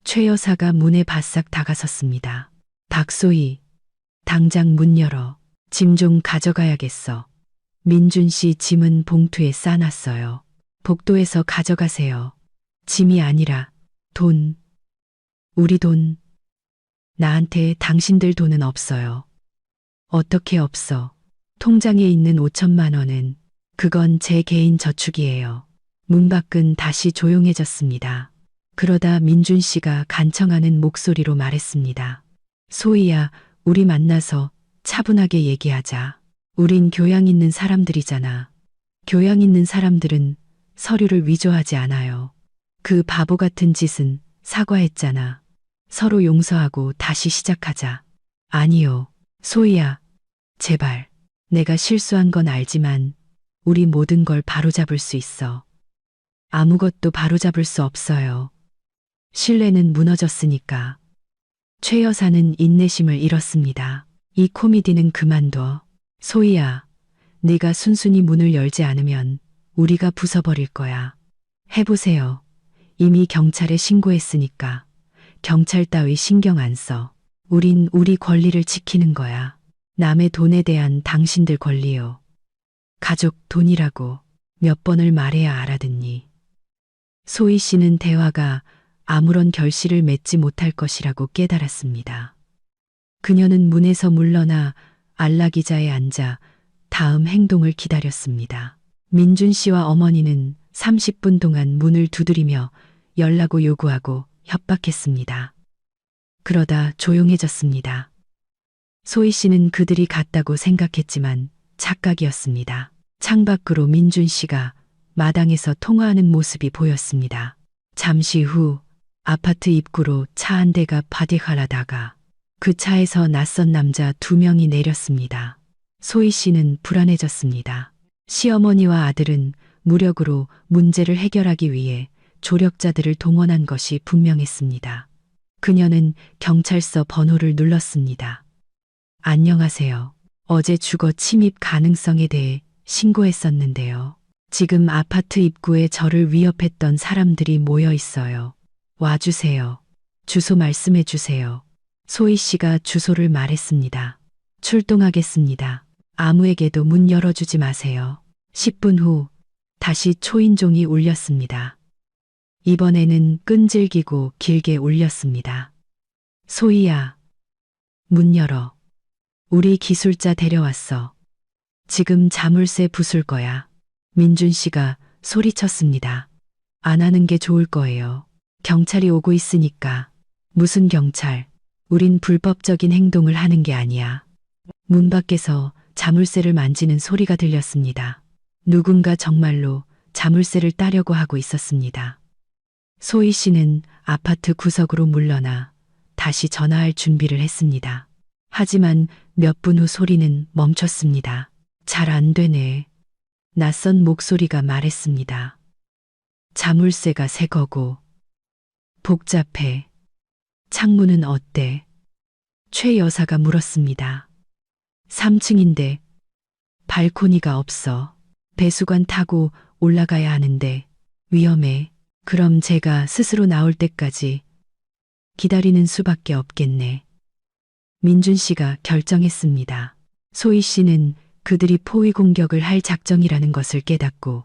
최 여사가 문에 바싹 다가섰습니다. 박소희, 당장 문 열어. 짐 좀 가져가야겠어. 민준 씨 짐은 봉투에 싸놨어요. 복도에서 가져가세요. 짐이 아니라 돈. 우리 돈. 나한테 당신들 돈은 없어요. 어떻게 없어? 통장에 있는 5천만 원은 그건 제 개인 저축이에요. 문 밖은 다시 조용해졌습니다. 그러다 민준 씨가 간청하는 목소리로 말했습니다. 소희야, 우리 만나서 차분하게 얘기하자. 우린 교양 있는 사람들이잖아. 교양 있는 사람들은 서류를 위조하지 않아요. 그 바보 같은 짓은 사과했잖아. 서로 용서하고 다시 시작하자. 아니요. 소희야, 제발. 내가 실수한 건 알지만 우리 모든 걸 바로잡을 수 있어. 아무것도 바로잡을 수 없어요. 신뢰는 무너졌으니까. 최 여사는 인내심을 잃었습니다. 이 코미디는 그만둬. 소희야, 네가 순순히 문을 열지 않으면 우리가 부숴버릴 거야. 해보세요. 이미 경찰에 신고했으니까. 경찰 따위 신경 안 써. 우린 우리 권리를 지키는 거야. 남의 돈에 대한 당신들 권리요. 가족 돈이라고 몇 번을 말해야 알아듣니. 소희 씨는 대화가 아무런 결실을 맺지 못할 것이라고 깨달았습니다. 그녀는 문에서 물러나 안락의자에 앉아 다음 행동을 기다렸습니다. 민준 씨와 어머니는 30분 동안 문을 두드리며 열라고 요구하고 협박했습니다. 그러다 조용해졌습니다. 소희 씨는 그들이 갔다고 생각했지만 착각이었습니다. 창밖으로 민준 씨가 마당에서 통화하는 모습이 보였습니다. 잠시 후 아파트 입구로 차 한 대가 바디갈하다가 그 차에서 낯선 남자 2명이 내렸습니다. 소희 씨는 불안해졌습니다. 시어머니와 아들은 무력으로 문제를 해결하기 위해 조력자들을 동원한 것이 분명했습니다. 그녀는 경찰서 번호를 눌렀습니다. 안녕하세요. 어제 주거 침입 가능성에 대해 신고했었는데요. 지금 아파트 입구에 저를 위협했던 사람들이 모여 있어요. 와주세요. 주소 말씀해 주세요. 소희 씨가 주소를 말했습니다. 출동하겠습니다. 아무에게도 문 열어주지 마세요. 10분 후 다시 초인종이 울렸습니다. 이번에는 끈질기고 길게 울렸습니다. 소희야, 문 열어. 우리 기술자 데려왔어. 지금 자물쇠 부술 거야. 민준 씨가 소리쳤습니다. 안 하는 게 좋을 거예요. 경찰이 오고 있으니까. 무슨 경찰? 우린 불법적인 행동을 하는 게 아니야. 문 밖에서 자물쇠를 만지는 소리가 들렸습니다. 누군가 정말로 자물쇠를 따려고 하고 있었습니다. 소희 씨는 아파트 구석으로 물러나 다시 전화할 준비를 했습니다. 하지만 몇 분 후 소리는 멈췄습니다. 잘 안 되네. 낯선 목소리가 말했습니다. 자물쇠가 새 거고. 복잡해. 창문은 어때? 최 여사가 물었습니다. 3층인데 발코니가 없어. 배수관 타고 올라가야 하는데 위험해. 그럼 제가 스스로 나올 때까지 기다리는 수밖에 없겠네. 민준 씨가 결정했습니다. 소희 씨는 그들이 포위 공격을 할 작정이라는 것을 깨닫고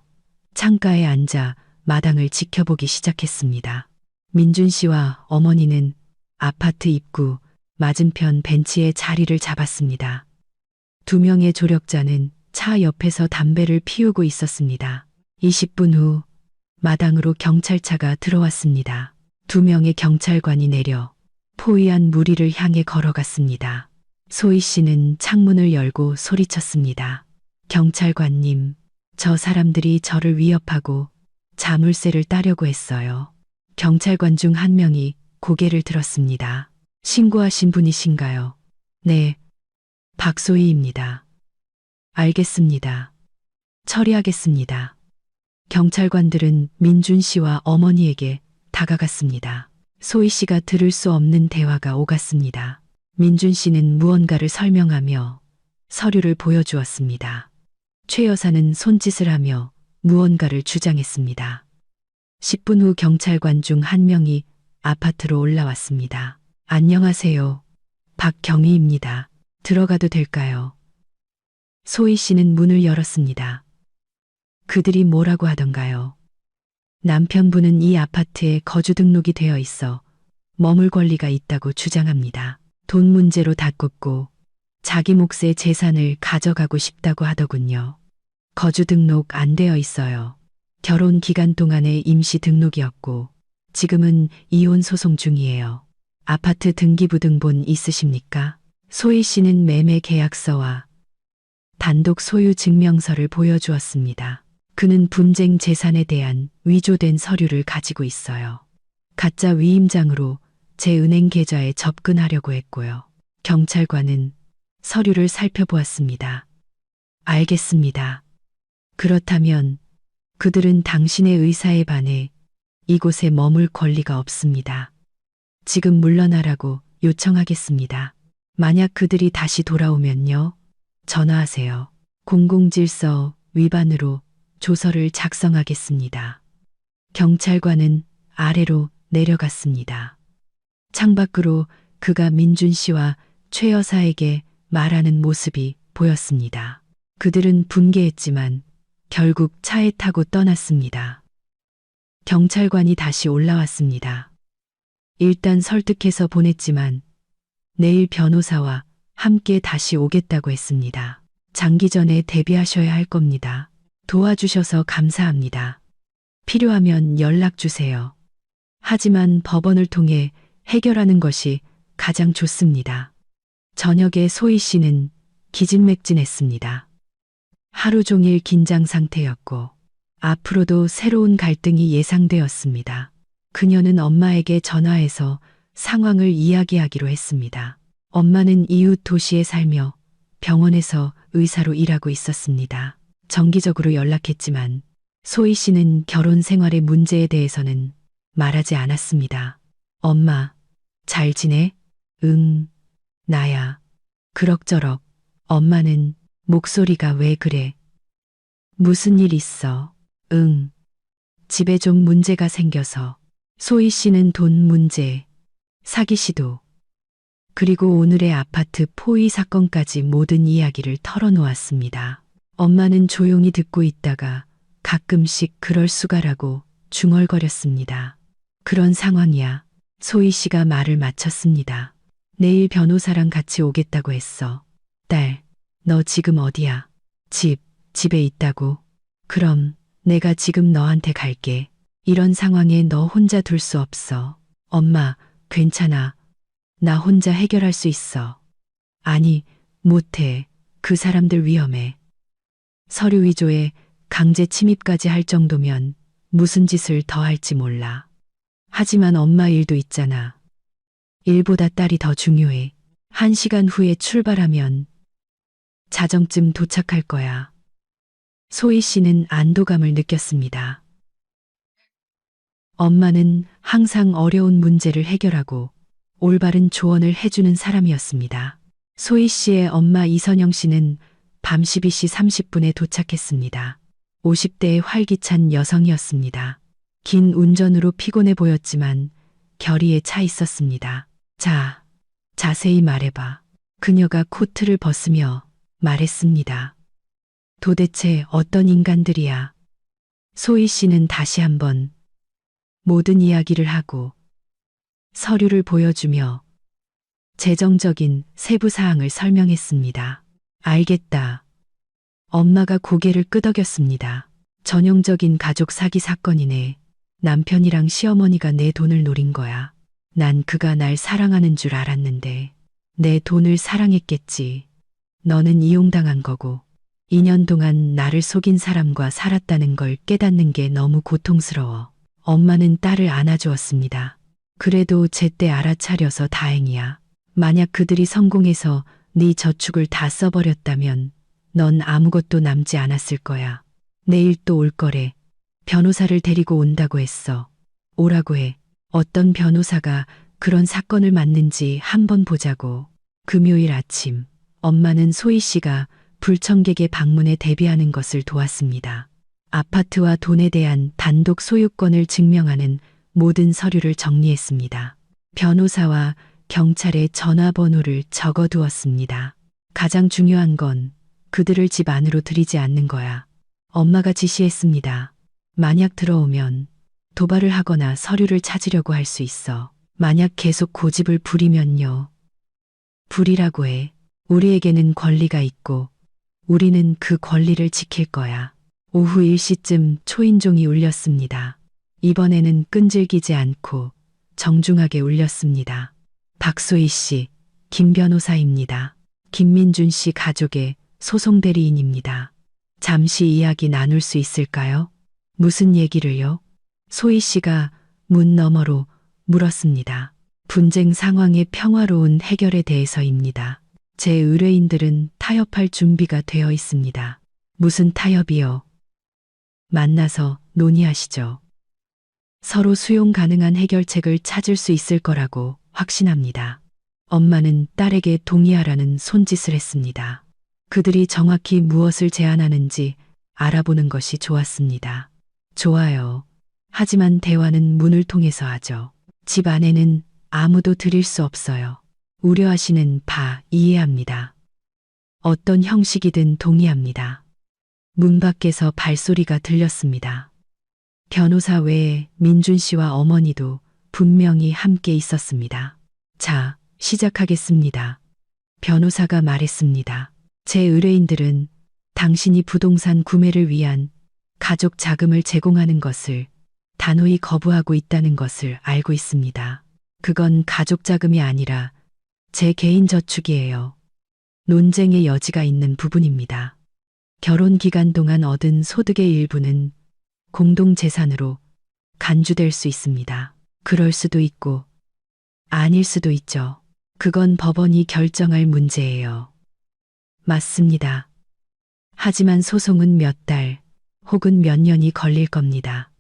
창가에 앉아 마당을 지켜보기 시작했습니다. 민준 씨와 어머니는 아파트 입구 맞은편 벤치에 자리를 잡았습니다. 두 명의 조력자는 차 옆에서 담배를 피우고 있었습니다. 20분 후 마당으로 경찰차가 들어왔습니다. 두 명의 경찰관이 내려 포위한 무리를 향해 걸어갔습니다. 소희 씨는 창문을 열고 소리쳤습니다. 경찰관님, 저 사람들이 저를 위협하고 자물쇠를 따려고 했어요. 경찰관 중 한 명이 고개를 들었습니다. 신고하신 분이신가요? 네, 박소희입니다. 알겠습니다. 처리하겠습니다. 경찰관들은 민준 씨와 어머니에게 다가갔습니다. 소희 씨가 들을 수 없는 대화가 오갔습니다. 민준 씨는 무언가를 설명하며 서류를 보여주었습니다. 최 여사는 손짓을 하며 무언가를 주장했습니다. 10분 후 경찰관 중 한 명이 아파트로 올라왔습니다. 안녕하세요. 박경희입니다. 들어가도 될까요? 소희 씨는 문을 열었습니다. 그들이 뭐라고 하던가요? 남편분은 이 아파트에 거주 등록이 되어 있어 머물 권리가 있다고 주장합니다. 돈 문제로 다퉜고 자기 몫의 재산을 가져가고 싶다고 하더군요. 거주 등록 안 되어 있어요. 결혼 기간 동안의 임시 등록이었고 지금은 이혼 소송 중이에요. 아파트 등기부등본 있으십니까? 소희 씨는 매매 계약서와 단독 소유 증명서를 보여주었습니다. 그는 분쟁 재산에 대한 위조된 서류를 가지고 있어요. 가짜 위임장으로 제 은행 계좌에 접근하려고 했고요. 경찰관은 서류를 살펴보았습니다. 알겠습니다. 그렇다면 그들은 당신의 의사에 반해 이곳에 머물 권리가 없습니다. 지금 물러나라고 요청하겠습니다. 만약 그들이 다시 돌아오면요. 전화하세요. 공공질서 위반으로 조서를 작성하겠습니다. 경찰관은 아래로 내려갔습니다. 창밖으로 그가 민준 씨와 최 여사에게 말하는 모습이 보였습니다. 그들은 분개했지만 결국 차에 타고 떠났습니다. 경찰관이 다시 올라왔습니다. 일단 설득해서 보냈지만 내일 변호사와 함께 다시 오겠다고 했습니다. 장기전에 대비하셔야 할 겁니다. 도와주셔서 감사합니다. 필요하면 연락 주세요. 하지만 법원을 통해 해결하는 것이 가장 좋습니다. 저녁에 소희 씨는 기진맥진했습니다. 하루 종일 긴장 상태였고 앞으로도 새로운 갈등이 예상되었습니다. 그녀는 엄마에게 전화해서 상황을 이야기하기로 했습니다. 엄마는 이웃 도시에 살며 병원에서 의사로 일하고 있었습니다. 정기적으로 연락했지만 소희 씨는 결혼 생활의 문제에 대해서는 말하지 않았습니다. 엄마, 잘 지내? 응, 나야. 그럭저럭. 엄마는 목소리가 왜 그래? 무슨 일 있어? 응. 집에 좀 문제가 생겨서. 소희 씨는 돈 문제, 사기 시도, 그리고 오늘의 아파트 포위 사건까지 모든 이야기를 털어놓았습니다. 엄마는 조용히 듣고 있다가 가끔씩 그럴 수가라고 중얼거렸습니다. 그런 상황이야. 소희 씨가 말을 마쳤습니다. 내일 변호사랑 같이 오겠다고 했어. 딸, 너 지금 어디야? 집에 있다고? 그럼 내가 지금 너한테 갈게. 이런 상황에 너 혼자 둘 수 없어. 엄마, 괜찮아. 나 혼자 해결할 수 있어. 아니, 못해. 그 사람들 위험해. 서류 위조에 강제 침입까지 할 정도면 무슨 짓을 더 할지 몰라. 하지만 엄마 일도 있잖아. 일보다 딸이 더 중요해. 1시간 후에 출발하면 자정쯤 도착할 거야. 소희 씨는 안도감을 느꼈습니다. 엄마는 항상 어려운 문제를 해결하고 올바른 조언을 해주는 사람이었습니다. 소희 씨의 엄마 이선영 씨는 밤 12시 30분에 도착했습니다. 50대의 활기찬 여성이었습니다. 긴 운전으로 피곤해 보였지만 결의에 차 있었습니다. 자, 자세히 말해봐. 그녀가 코트를 벗으며 말했습니다. 도대체 어떤 인간들이야? 소희 씨는 다시 한번 모든 이야기를 하고 서류를 보여주며 재정적인 세부 사항을 설명했습니다. 알겠다. 엄마가 고개를 끄덕였습니다. 전형적인 가족 사기 사건이네. 남편이랑 시어머니가 내 돈을 노린 거야. 난 그가 날 사랑하는 줄 알았는데 내 돈을 사랑했겠지. 너는 이용당한 거고 2년 동안 나를 속인 사람과 살았다는 걸 깨닫는 게 너무 고통스러워. 엄마는 딸을 안아주었습니다. 그래도 제때 알아차려서 다행이야. 만약 그들이 성공해서 네 저축을 다 써버렸다면 넌 아무것도 남지 않았을 거야. 내일 또 올 거래. 변호사를 데리고 온다고 했어. 오라고 해. 어떤 변호사가 그런 사건을 맡는지 한번 보자고. 금요일 아침, 엄마는 소희 씨가 불청객의 방문에 대비하는 것을 도왔습니다. 아파트와 돈에 대한 단독 소유권을 증명하는 모든 서류를 정리했습니다. 변호사와 경찰의 전화번호를 적어두었습니다. 가장 중요한 건 그들을 집 안으로 들이지 않는 거야. 엄마가 지시했습니다. 만약 들어오면 도발을 하거나 서류를 찾으려고 할 수 있어. 만약 계속 고집을 부리면요. 부리라고 해. 우리에게는 권리가 있고 우리는 그 권리를 지킬 거야. 오후 1시쯤 초인종이 울렸습니다. 이번에는 끈질기지 않고 정중하게 울렸습니다. 박소희 씨, 김 변호사입니다. 김민준 씨 가족의 소송 대리인입니다. 잠시 이야기 나눌 수 있을까요? 무슨 얘기를요? 소희 씨가 문 너머로 물었습니다. 분쟁 상황의 평화로운 해결에 대해서입니다. 제 의뢰인들은 타협할 준비가 되어 있습니다. 무슨 타협이요? 만나서 논의하시죠. 서로 수용 가능한 해결책을 찾을 수 있을 거라고 확신합니다. 엄마는 딸에게 동의하라는 손짓을 했습니다. 그들이 정확히 무엇을 제안하는지 알아보는 것이 좋았습니다. 좋아요. 하지만 대화는 문을 통해서 하죠. 집 안에는 아무도 들일 수 없어요. 우려하시는 바 이해합니다. 어떤 형식이든 동의합니다. 문 밖에서 발소리가 들렸습니다. 변호사 외에 민준 씨와 어머니도 분명히 함께 있었습니다. 자, 시작하겠습니다. 변호사가 말했습니다. 제 의뢰인들은 당신이 부동산 구매를 위한 가족 자금을 제공하는 것을 단호히 거부하고 있다는 것을 알고 있습니다. 그건 가족 자금이 아니라 제 개인 저축이에요. 논쟁의 여지가 있는 부분입니다. 결혼 기간 동안 얻은 소득의 일부는 공동재산으로 간주될 수 있습니다. 그럴 수도 있고 아닐 수도 있죠. 그건 법원이 결정할 문제예요. 맞습니다. 하지만 소송은 몇 달 혹은 몇 년이 걸릴 겁니다.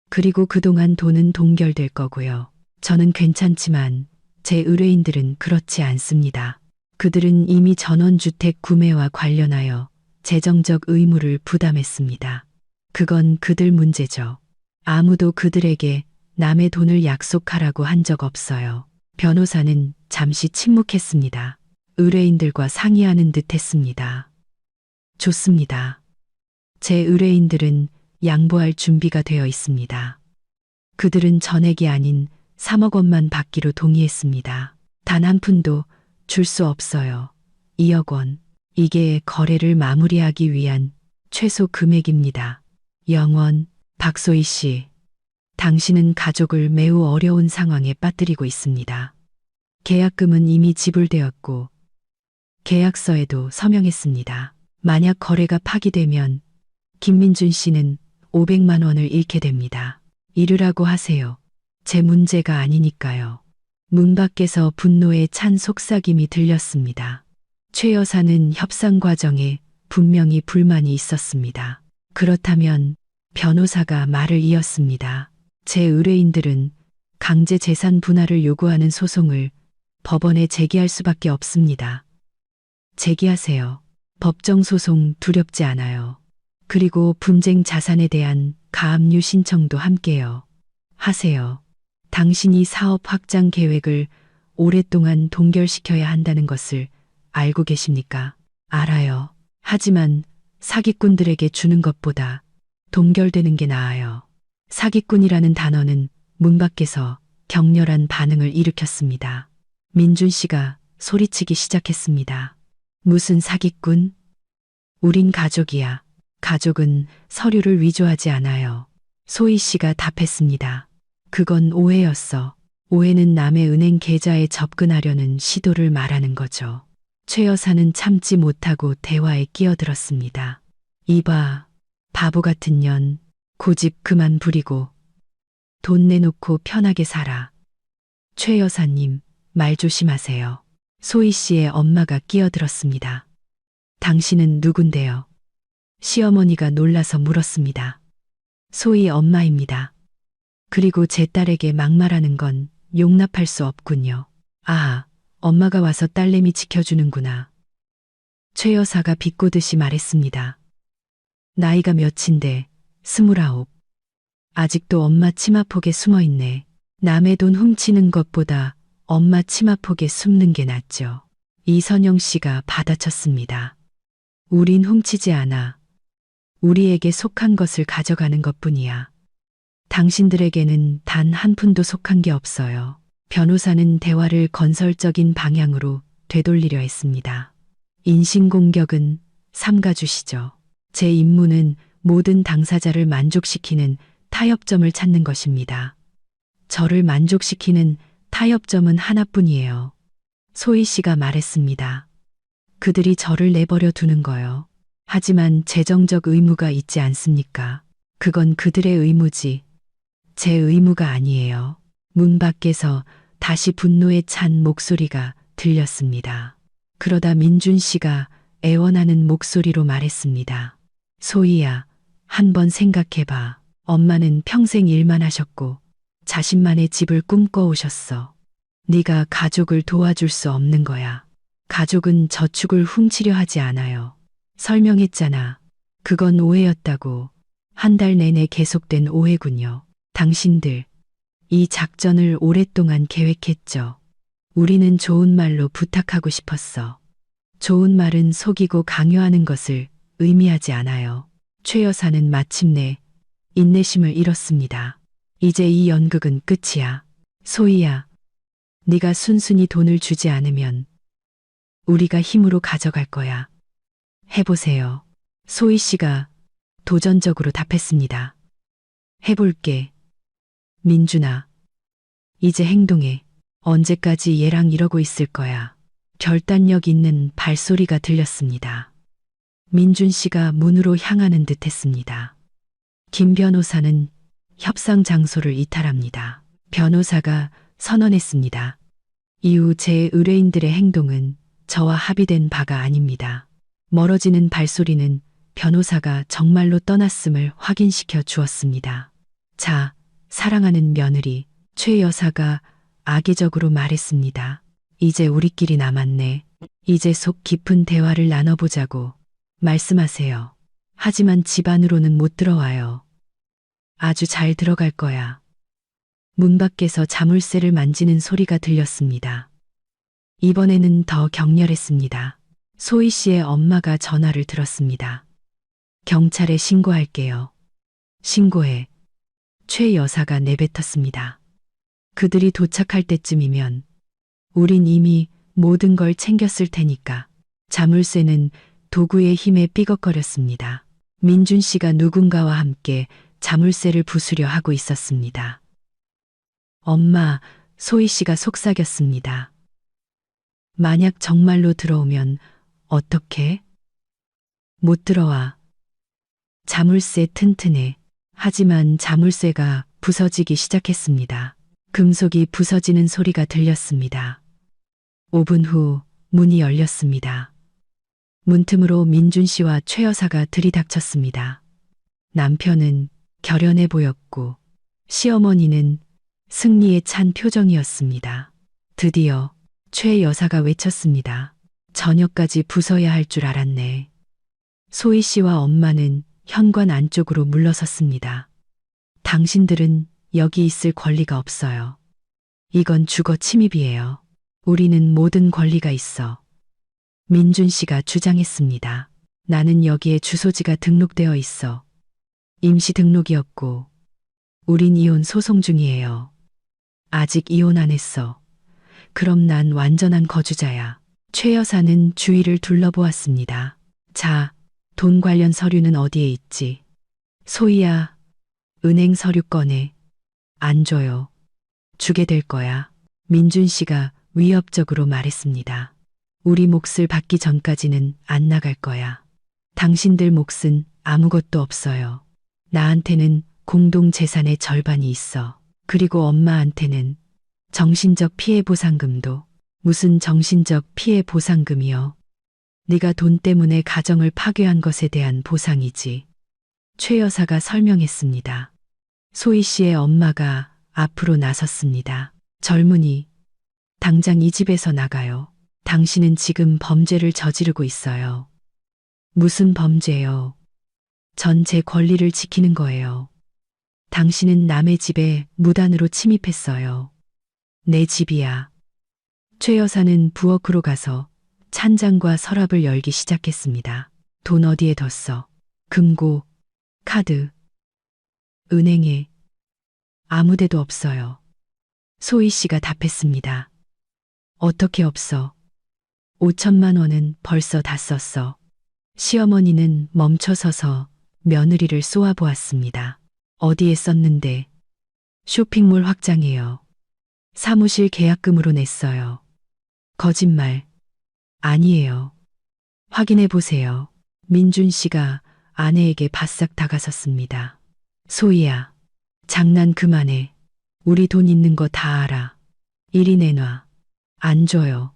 그리고 그동안 돈은 동결될 거고요. 저는 괜찮지만 제 의뢰인들은 그렇지 않습니다. 그들은 이미 전원주택 구매와 관련하여 재정적 의무를 부담했습니다. 그건 그들 문제죠. 아무도 그들에게 남의 돈을 약속하라고 한 적 없어요. 변호사는 잠시 침묵했습니다. 의뢰인들과 상의하는 듯 했습니다. 좋습니다. 제 의뢰인들은 양보할 준비가 되어 있습니다. 그들은 전액이 아닌 3억 원만 받기로 동의했습니다. 단 한 푼도 줄 수 없어요. 2억 원. 이게 거래를 마무리하기 위한 최소 금액입니다. 영원, 박소희 씨. 당신은 가족을 매우 어려운 상황에 빠뜨리고 있습니다. 계약금은 이미 지불되었고 계약서에도 서명했습니다. 만약 거래가 파기되면 김민준 씨는 500만 원을 잃게 됩니다. 이르라고 하세요. 제 문제가 아니니까요. 문 밖에서 분노에 찬 속삭임이 들렸습니다. 최 여사는 협상 과정에 분명히 불만이 있었습니다. 그렇다면 변호사가 말을 이었습니다. 제 의뢰인들은 강제 재산 분할을 요구하는 소송을 법원에 제기할 수밖에 없습니다. 제기하세요. 법정 소송 두렵지 않아요. 그리고 분쟁 자산에 대한 가압류 신청도 함께요. 하세요. 당신이 사업 확장 계획을 오랫동안 동결시켜야 한다는 것을 알고 계십니까? 알아요. 하지만 사기꾼들에게 주는 것보다 동결되는 게 나아요. 사기꾼이라는 단어는 문 밖에서 격렬한 반응을 일으켰습니다. 민준 씨가 소리치기 시작했습니다. 무슨 사기꾼? 우린 가족이야. 가족은 서류를 위조하지 않아요. 소희 씨가 답했습니다. 그건 오해였어. 오해는 남의 은행 계좌에 접근하려는 시도를 말하는 거죠. 최 여사는 참지 못하고 대화에 끼어들었습니다. 이봐, 바보 같은 년, 고집 그만 부리고 돈 내놓고 편하게 살아. 최 여사님, 말 조심하세요. 소희 씨의 엄마가 끼어들었습니다. 당신은 누군데요? 시어머니가 놀라서 물었습니다. 소희 엄마입니다. 그리고 제 딸에게 막말하는 건 용납할 수 없군요. 아, 엄마가 와서 딸내미 지켜주는구나. 최 여사가 비꼬듯이 말했습니다. 나이가 몇인데 29. 아직도 엄마 치마폭에 숨어있네. 남의 돈 훔치는 것보다 엄마 치마폭에 숨는 게 낫죠. 이선영 씨가 받아쳤습니다. 우린 훔치지 않아. 우리에게 속한 것을 가져가는 것뿐이야. 당신들에게는 단 한 푼도 속한 게 없어요. 변호사는 대화를 건설적인 방향으로 되돌리려 했습니다. 인신공격은 삼가주시죠. 제 임무는 모든 당사자를 만족시키는 타협점을 찾는 것입니다. 저를 만족시키는 타협점은 하나뿐이에요. 소희 씨가 말했습니다. 그들이 저를 내버려 두는 거요. 하지만 재정적 의무가 있지 않습니까? 그건 그들의 의무지. 제 의무가 아니에요. 문 밖에서 다시 분노에 찬 목소리가 들렸습니다. 그러다 민준 씨가 애원하는 목소리로 말했습니다. 소희야, 한번 생각해봐. 엄마는 평생 일만 하셨고 자신만의 집을 꿈꿔오셨어. 네가 가족을 도와줄 수 없는 거야. 가족은 저축을 훔치려 하지 않아요. 설명했잖아. 그건 오해였다고. 한 달 내내 계속된 오해군요. 당신들, 이 작전을 오랫동안 계획했죠. 우리는 좋은 말로 부탁하고 싶었어. 좋은 말은 속이고 강요하는 것을 의미하지 않아요. 최 여사는 마침내 인내심을 잃었습니다. 이제 이 연극은 끝이야. 소희야, 네가 순순히 돈을 주지 않으면 우리가 힘으로 가져갈 거야. 해보세요. 소희 씨가 도전적으로 답했습니다. 해볼게. 민준아, 이제 행동해. 언제까지 얘랑 이러고 있을 거야. 결단력 있는 발소리가 들렸습니다. 민준 씨가 문으로 향하는 듯 했습니다. 김 변호사는 협상 장소를 이탈합니다. 변호사가 선언했습니다. 이후 제 의뢰인들의 행동은 저와 합의된 바가 아닙니다. 멀어지는 발소리는 변호사가 정말로 떠났음을 확인시켜 주었습니다. 자, 사랑하는 며느리, 최 여사가 악의적으로 말했습니다. 이제 우리끼리 남았네. 이제 속 깊은 대화를 나눠보자고. 말씀하세요. 하지만 집 안으로는 못 들어와요. 아주 잘 들어갈 거야. 문 밖에서 자물쇠를 만지는 소리가 들렸습니다. 이번에는 더 격렬했습니다. 소희 씨의 엄마가 전화를 들었습니다. 경찰에 신고할게요. 신고해. 최 여사가 내뱉었습니다. 그들이 도착할 때쯤이면 우린 이미 모든 걸 챙겼을 테니까. 자물쇠는 도구의 힘에 삐걱거렸습니다. 민준 씨가 누군가와 함께 자물쇠를 부수려 하고 있었습니다. 엄마, 소희 씨가 속삭였습니다. 만약 정말로 들어오면 어떡해? 못 들어와. 자물쇠 튼튼해. 하지만 자물쇠가 부서지기 시작했습니다. 금속이 부서지는 소리가 들렸습니다. 5분 후 문이 열렸습니다. 문틈으로 민준 씨와 최 여사가 들이닥쳤습니다. 남편은 결연해 보였고 시어머니는 승리에 찬 표정이었습니다. 드디어 최 여사가 외쳤습니다. 저녁까지 부숴야 할 줄 알았네. 소희 씨와 엄마는 현관 안쪽으로 물러섰습니다. 당신들은 여기 있을 권리가 없어요. 이건 주거 침입이에요. 우리는 모든 권리가 있어. 민준 씨가 주장했습니다. 나는 여기에 주소지가 등록되어 있어. 임시 등록이었고, 우린 이혼 소송 중이에요. 아직 이혼 안 했어. 그럼 난 완전한 거주자야. 최 여사는 주위를 둘러보았습니다. 자, 돈 관련 서류는 어디에 있지? 소희야, 은행 서류 꺼내. 안 줘요. 주게 될 거야. 민준 씨가 위협적으로 말했습니다. 우리 몫을 받기 전까지는 안 나갈 거야. 당신들 몫은 아무것도 없어요. 나한테는 공동 재산의 절반이 있어. 그리고 엄마한테는 정신적 피해 보상금도. 무슨 정신적 피해 보상금이요? 네가 돈 때문에 가정을 파괴한 것에 대한 보상이지. 최 여사가 설명했습니다. 소희 씨의 엄마가 앞으로 나섰습니다. 젊은이, 당장 이 집에서 나가요. 당신은 지금 범죄를 저지르고 있어요. 무슨 범죄요? 전 제 권리를 지키는 거예요. 당신은 남의 집에 무단으로 침입했어요. 내 집이야. 최 여사는 부엌으로 가서 찬장과 서랍을 열기 시작했습니다. 돈 어디에 뒀어? 금고, 카드, 은행에. 아무데도 없어요. 소희 씨가 답했습니다. 어떻게 없어? 5천만 원은 벌써 다 썼어. 시어머니는 멈춰서서 며느리를 쏘아보았습니다. 어디에 썼는데? 쇼핑몰 확장해요. 사무실 계약금으로 냈어요. 거짓말. 아니에요. 확인해 보세요. 민준 씨가 아내에게 바싹 다가섰습니다. 소희야, 장난 그만해. 우리 돈 있는 거 다 알아. 이리 내놔. 안 줘요.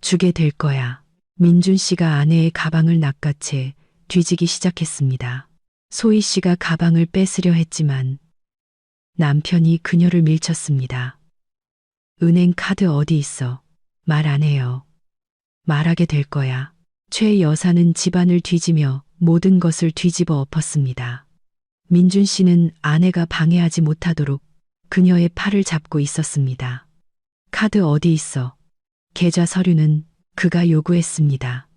주게 될 거야. 민준 씨가 아내의 가방을 낚아채 뒤지기 시작했습니다. 소희 씨가 가방을 뺏으려 했지만 남편이 그녀를 밀쳤습니다. 은행 카드 어디 있어? 말 안 해요. 말하게 될 거야. 최 여사는 집안을 뒤지며 모든 것을 뒤집어 엎었습니다. 민준 씨는 아내가 방해하지 못하도록 그녀의 팔을 잡고 있었습니다. 카드 어디 있어? 계좌 서류는 그가 요구했습니다.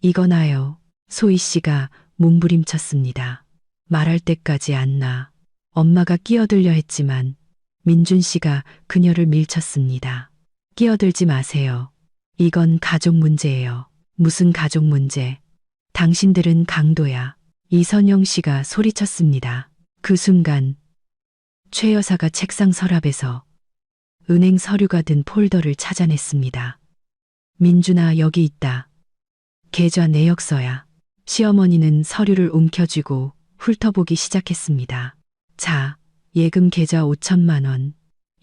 이거 놔요. 소희 씨가 몸부림쳤습니다. 말할 때까지 안 놔. 엄마가 끼어들려 했지만 민준 씨가 그녀를 밀쳤습니다. 끼어들지 마세요. 이건 가족 문제예요. 무슨 가족 문제? 당신들은 강도야. 이선영 씨가 소리쳤습니다. 그 순간 최 여사가 책상 서랍에서 은행 서류가 든 폴더를 찾아냈습니다. 민준아, 여기 있다. 계좌 내역서야. 시어머니는 서류를 움켜쥐고 훑어보기 시작했습니다. 자, 예금 계좌 5천만 원.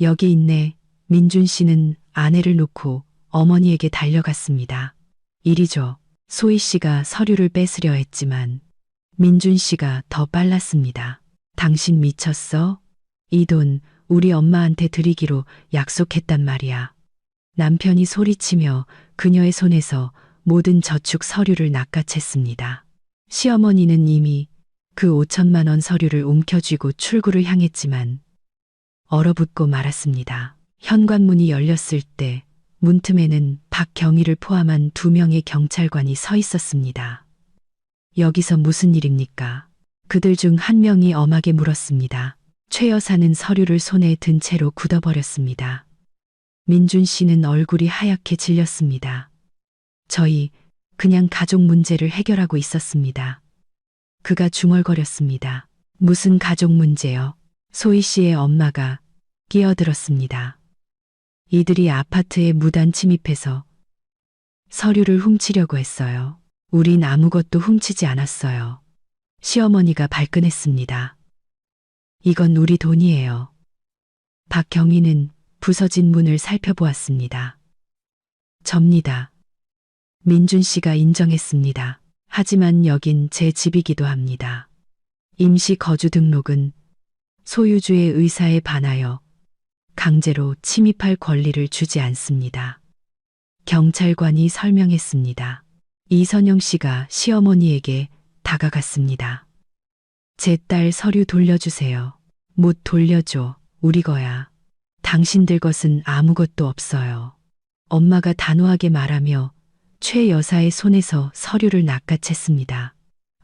여기 있네. 민준 씨는 아내를 놓고 어머니에게 달려갔습니다. 이리 줘. 소희 씨가 서류를 뺏으려 했지만 민준 씨가 더 빨랐습니다. 당신 미쳤어? 이 돈 우리 엄마한테 드리기로 약속했단 말이야. 남편이 소리치며 그녀의 손에서 모든 저축 서류를 낚아챘습니다. 시어머니는 이미 그 5천만 원 서류를 움켜쥐고 출구를 향했지만 얼어붙고 말았습니다. 현관문이 열렸을 때 문틈에는 박경희를 포함한 2명의 경찰관이 서 있었습니다. 여기서 무슨 일입니까? 그들 중 한 명이 엄하게 물었습니다. 최 여사는 서류를 손에 든 채로 굳어버렸습니다. 민준 씨는 얼굴이 하얗게 질렸습니다. 저희 그냥 가족 문제를 해결하고 있었습니다. 그가 중얼거렸습니다. 무슨 가족 문제요? 소희 씨의 엄마가 끼어들었습니다. 이들이 아파트에 무단 침입해서 서류를 훔치려고 했어요. 우린 아무것도 훔치지 않았어요. 시어머니가 발끈했습니다. 이건 우리 돈이에요. 박경희는 부서진 문을 살펴보았습니다. 접니다. 민준 씨가 인정했습니다. 하지만 여긴 제 집이기도 합니다. 임시 거주 등록은 소유주의 의사에 반하여 강제로 침입할 권리를 주지 않습니다. 경찰관이 설명했습니다. 이선영 씨가 시어머니에게 다가갔습니다. 제 딸 서류 돌려주세요. 못 돌려줘. 우리 거야. 당신들 것은 아무것도 없어요. 엄마가 단호하게 말하며 최 여사의 손에서 서류를 낚아챘습니다.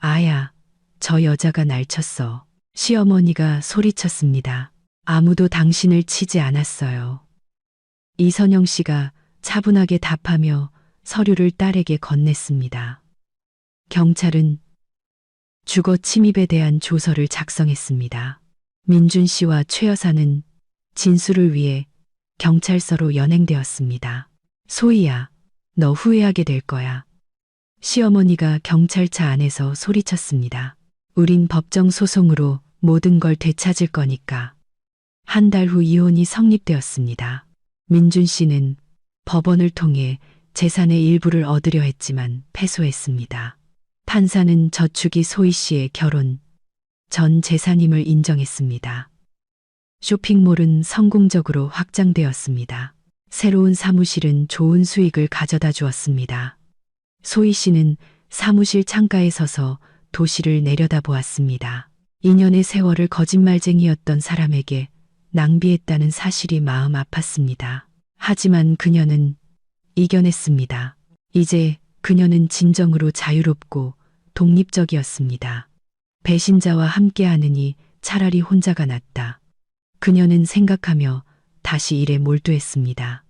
아야, 저 여자가 날 쳤어. 시어머니가 소리쳤습니다. 아무도 당신을 치지 않았어요. 이선영 씨가 차분하게 답하며 서류를 딸에게 건넸습니다. 경찰은 주거 침입에 대한 조서를 작성했습니다. 민준 씨와 최 여사는 진술을 위해 경찰서로 연행되었습니다. 소희야, 너 후회하게 될 거야. 시어머니가 경찰차 안에서 소리쳤습니다. 우린 법정 소송으로 모든 걸 되찾을 거니까. 한 달 후 이혼이 성립되었습니다. 민준 씨는 법원을 통해 재산의 일부를 얻으려 했지만 패소했습니다. 판사는 저축이 소희 씨의 결혼 전 재산임을 인정했습니다. 쇼핑몰은 성공적으로 확장되었습니다. 새로운 사무실은 좋은 수익을 가져다 주었습니다. 소희 씨는 사무실 창가에 서서 도시를 내려다보았습니다. 2년의 세월을 거짓말쟁이였던 사람에게 낭비했다는 사실이 마음 아팠습니다. 하지만 그녀는 이겨냈습니다. 이제 그녀는 진정으로 자유롭고 독립적이었습니다. 배신자와 함께하느니 차라리 혼자가 낫다. 그녀는 생각하며 다시 일에 몰두했습니다.